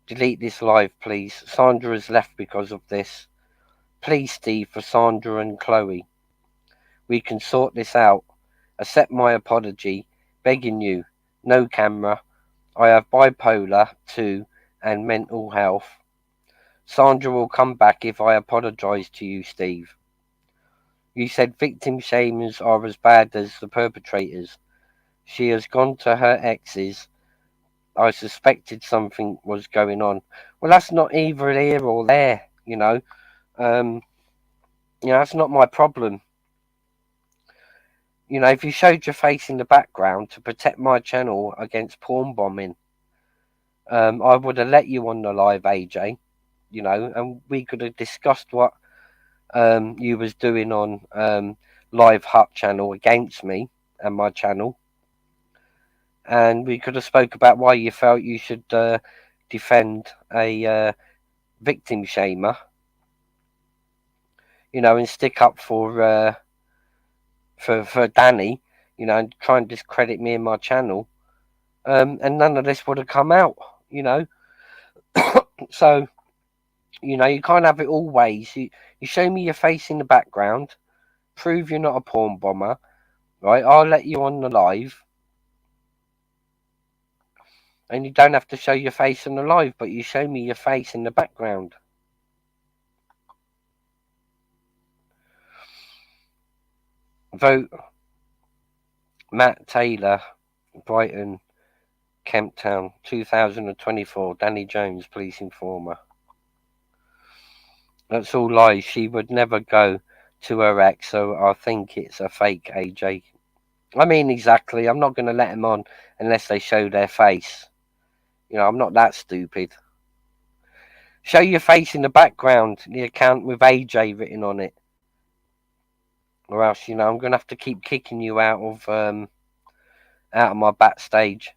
Speaker 1: Delete this live, please. Sandra has left because of this. Please, Steve, for Sandra and Chloe. We can sort this out. Accept my apology. Begging you. No camera. I have bipolar 2 and mental health. Sandra will come back if I apologise to you, Steve. You said victim shamers are as bad as the perpetrators. She has gone to her ex's. I suspected something was going on. Well, that's not either here or there, you know. That's not my problem. You know, if you showed your face in the background to protect my channel against porn bombing, I would have let you on the live, AJ. You know, and we could have discussed what you was doing on Live Hut channel against me and my channel, and we could have spoke about why you felt you should defend a victim shamer, you know, and stick up for Danny, you know, and try and discredit me and my channel, and none of this would have come out, you know. So, you know, you can't have it all ways. You show me your face in the background, prove you're not a porn bomber, right? I'll let you on the live. And you don't have to show your face on the live, but you show me your face in the background. Vote Matt Taylor, Brighton, Kemptown, 2024. Danny Jones, police informer. That's all lies. She would never go to her ex, so I think it's a fake, AJ. I mean, exactly. I'm not going to let them on unless they show their face. You know, I'm not that stupid. Show your face in the background, the account with AJ written on it. Or else, you know, I'm going to have to keep kicking you out of my backstage.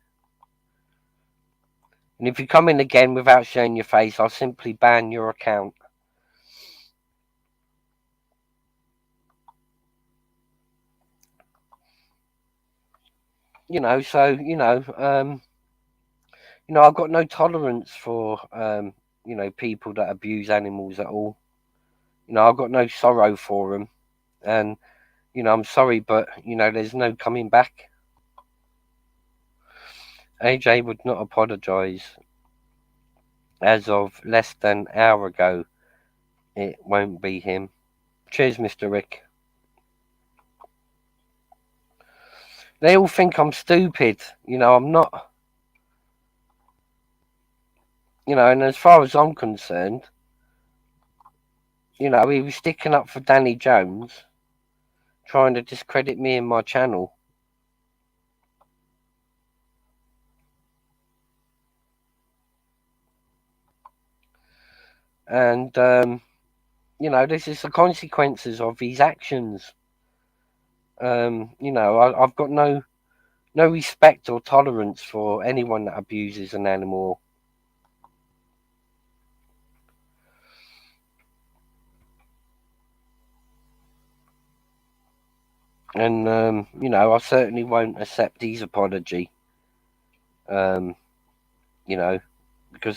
Speaker 1: And if you come in again without showing your face, I'll simply ban your account. You know, so, I've got no tolerance for, people that abuse animals at all. You know, I've got no sorrow for them. And, I'm sorry, but, there's no coming back. AJ would not apologise. As of less than an hour ago, it won't be him. Cheers, Mr. Rick. They all think I'm stupid. I'm not. And as far as I'm concerned, he was sticking up for Danny Jones, trying to discredit me and my channel. And, this is the consequences of his actions. I've got no respect or tolerance for anyone that abuses an animal. And, I certainly won't accept his apology. Because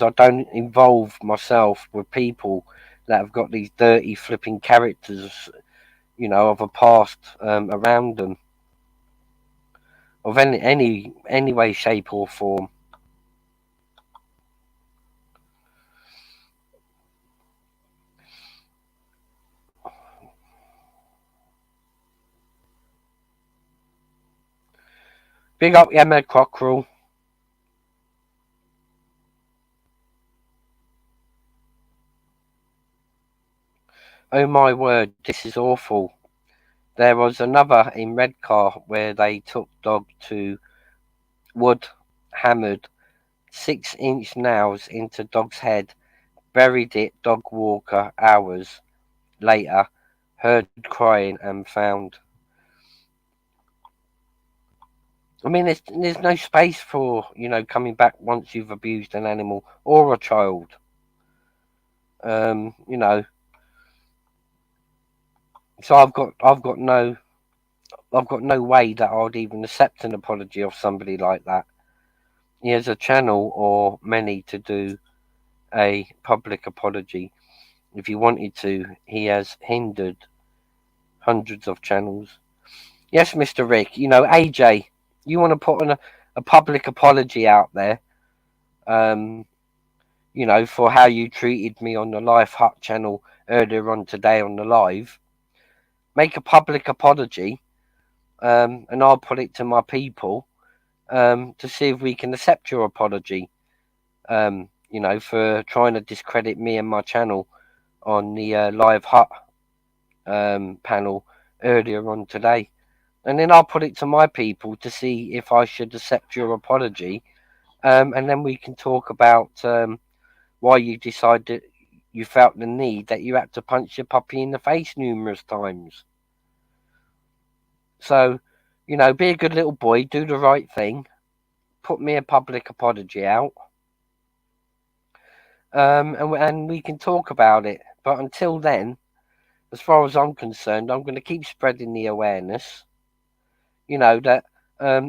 Speaker 1: I don't involve myself with people that have got these dirty flipping characters, of a past around them, of any way, shape or form. Big up Emma Cockrell. Oh my word, this is awful. There was another in Redcar where they took dog to wood, hammered 6-inch nails into dog's head, buried it, dog walker, hours later, heard crying and found. I mean, there's no space for, coming back once you've abused an animal or a child. You know, so I've got no way that I'd even accept an apology of somebody like that. He has a channel or many to do a public apology. If he wanted to, he has hindered hundreds of channels. Yes, Mr. Rick, AJ, you want to put a public apology out there, for how you treated me on the Life Hut channel earlier on today on the live. Make a public apology, and I'll put it to my people to see if we can accept your apology, for trying to discredit me and my channel on the Live Hut panel earlier on today. And then I'll put it to my people to see if I should accept your apology, and then we can talk about why you decided you felt the need that you had to punch your puppy in the face numerous times. So, be a good little boy, do the right thing, put me a public apology out, and we can talk about it. But until then, as far as I'm concerned, I'm going to keep spreading the awareness, that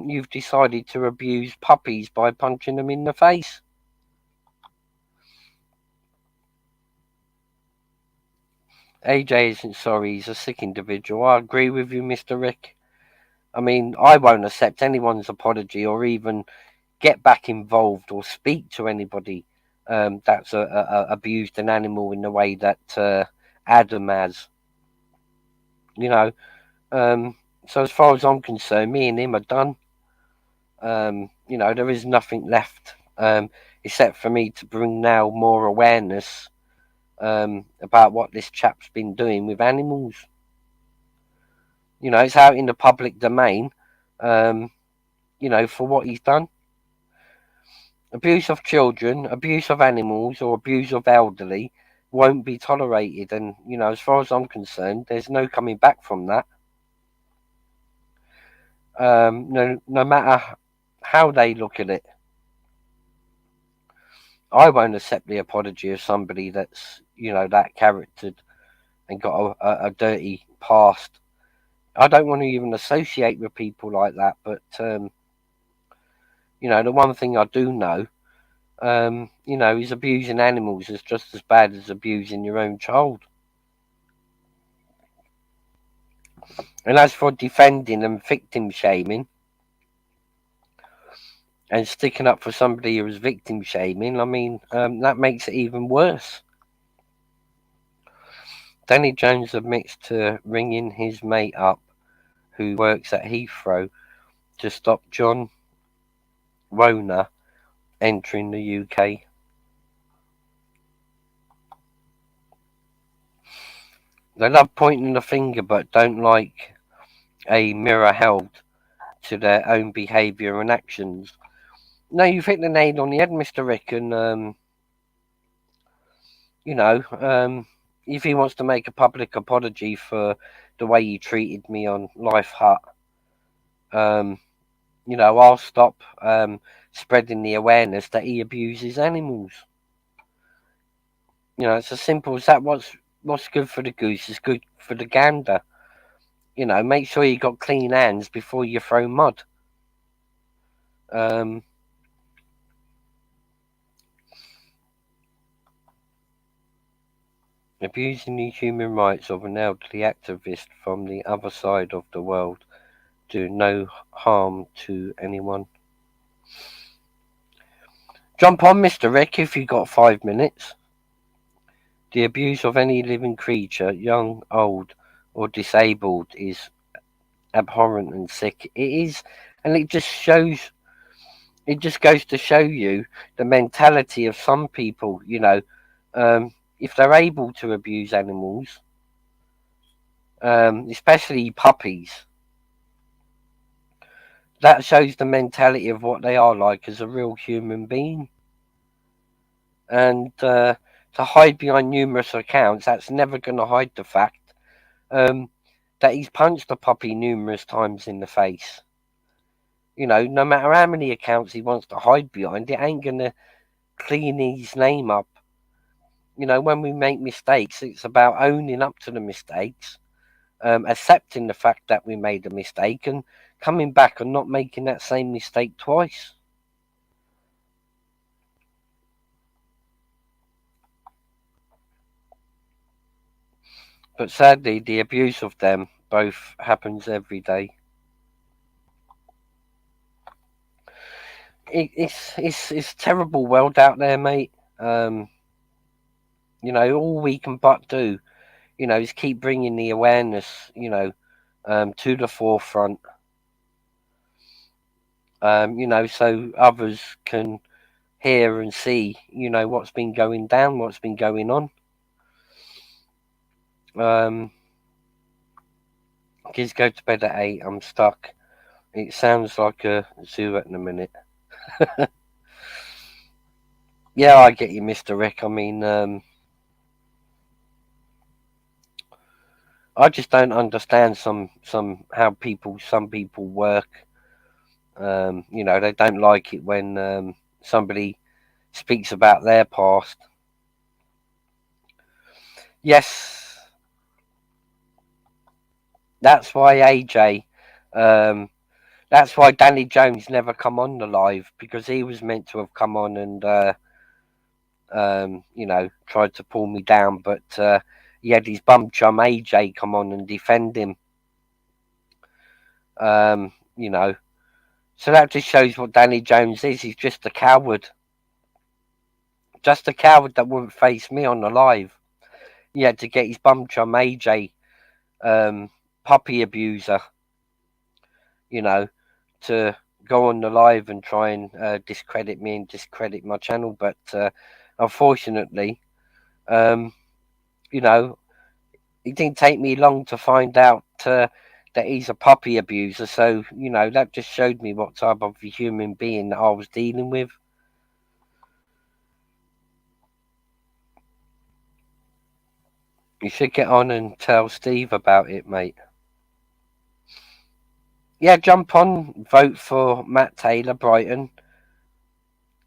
Speaker 1: you've decided to abuse puppies by punching them in the face. AJ isn't sorry, he's a sick individual. I agree with you, Mr. Rick. I mean, I won't accept anyone's apology or even get back involved or speak to anybody that's abused an animal in the way that Adam has. So as far as I'm concerned, me and him are done. There is nothing left except for me to bring now more awareness about what this chap's been doing with animals. It's out in the public domain, for what he's done. Abuse of children, abuse of animals, or abuse of elderly won't be tolerated. And, as far as I'm concerned, there's no coming back from that. No matter how they look at it. I won't accept the apology of somebody that's, that charactered and got a dirty past. I don't want to even associate with people like that, but, the one thing I do know, is abusing animals is just as bad as abusing your own child. And as for defending and victim shaming, and sticking up for somebody who was victim shaming, I mean, that makes it even worse. Danny Jones admits to ringing his mate up, who works at Heathrow, to stop John Rona entering the UK. They love pointing the finger but don't like a mirror held to their own behaviour and actions. No, you've hit the nail on the head, Mr. Rick, and if he wants to make a public apology for the way he treated me on Life Hut, I'll stop spreading the awareness that he abuses animals. It's as simple as that. What's good for the goose is good for the gander. Make sure you got clean hands before you throw mud. Abusing the human rights of an elderly activist from the other side of the world do no harm to anyone. Jump on, Mr. Rick, if you got 5 minutes. The abuse of any living creature, young, old, or disabled, is abhorrent and sick. It is, and it just goes to show you the mentality of some people, if they're able to abuse animals, especially puppies. That shows the mentality of what they are like as a real human being. And to hide behind numerous accounts, that's never going to hide the fact that he's punched a puppy numerous times in the face. No matter how many accounts he wants to hide behind, it ain't going to clean his name up. When we make mistakes, it's about owning up to the mistakes, accepting the fact that we made a mistake, and coming back and not making that same mistake twice. But sadly, the abuse of them both happens every day. It's a terrible world out there, mate. All we can but do, is keep bringing the awareness, to the forefront. So others can hear and see, what's been going down, what's been going on. Kids go to bed at 8. I'm stuck. It sounds like a zoo at the minute. Yeah, I get you, Mr. Rick. I mean, I just don't understand some how some people work. They don't like it when somebody speaks about their past. Yes, that's why AJ. That's why Danny Jones never come on the live, because he was meant to have come on and tried to pull me down, but he had his bum chum AJ come on and defend him. So that just shows what Danny Jones is. He's just a coward. Just a coward that wouldn't face me on the live. He had to get his bum chum AJ, puppy abuser, to go on the live and try and discredit me and discredit my channel. But unfortunately, it didn't take me long to find out that he's a puppy abuser. So, that just showed me what type of human being that I was dealing with. You should get on and tell Steve about it, mate. Yeah, jump on, vote for Matt Taylor, Brighton,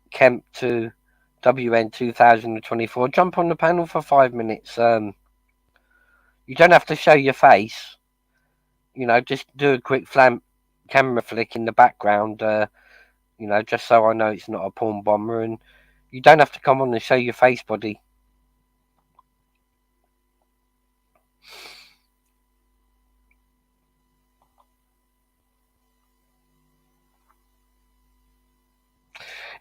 Speaker 1: Kemp to WN 2024. Jump on the panel for 5 minutes. You don't have to show your face. Just do a quick camera flick in the background, just so I know it's not a porn bomber. And you don't have to come on and show your face, buddy.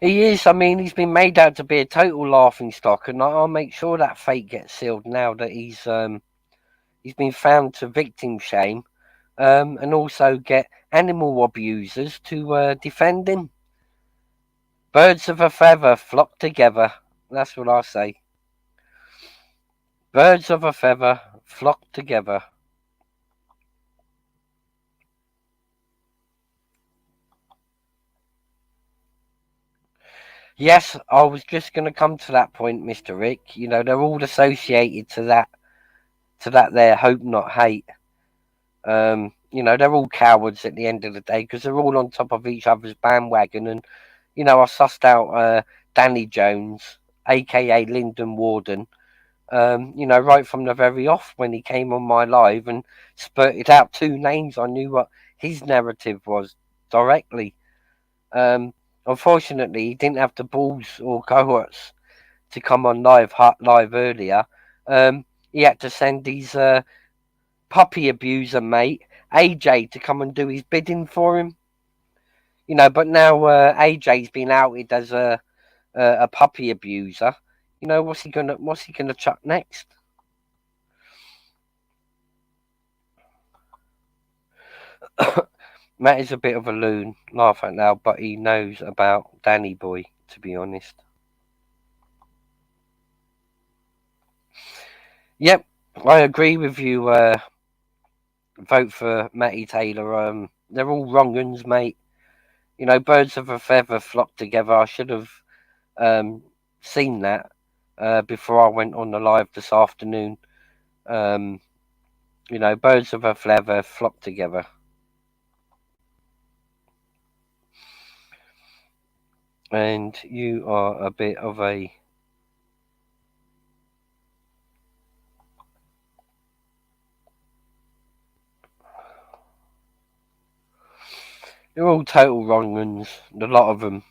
Speaker 1: He is. I mean, he's been made out to be a total laughing stock, and I'll make sure that fate gets sealed now that he's been found to victim shame, and also get animal abusers to defend him. Birds of a feather flock together. That's what I say. Birds of a feather flock together. Yes, I was just going to come to that point, Mr. Rick. They're all associated to that there hope not hate. They're all cowards at the end of the day because they're all on top of each other's bandwagon. And, I sussed out Danny Jones, a.k.a. Lyndon Warden, right from the very off when he came on my live and spurted out 2 names. I knew what his narrative was directly. Unfortunately, he didn't have the balls or cohorts to come on live earlier. He had to send his puppy abuser mate AJ to come and do his bidding for him. But now AJ's been outed as a puppy abuser. What's he gonna chuck next? Matt is a bit of a loon, laugh out loud, but he knows about Danny Boy, to be honest. Yep, I agree with you, vote for Matty Taylor. They're all wrong uns, mate. You know, birds of a feather flock together. I should have seen that before I went on the live this afternoon. You know, birds of a feather flock together. And you are a bit of a... They're all total wrong uns, a lot of them.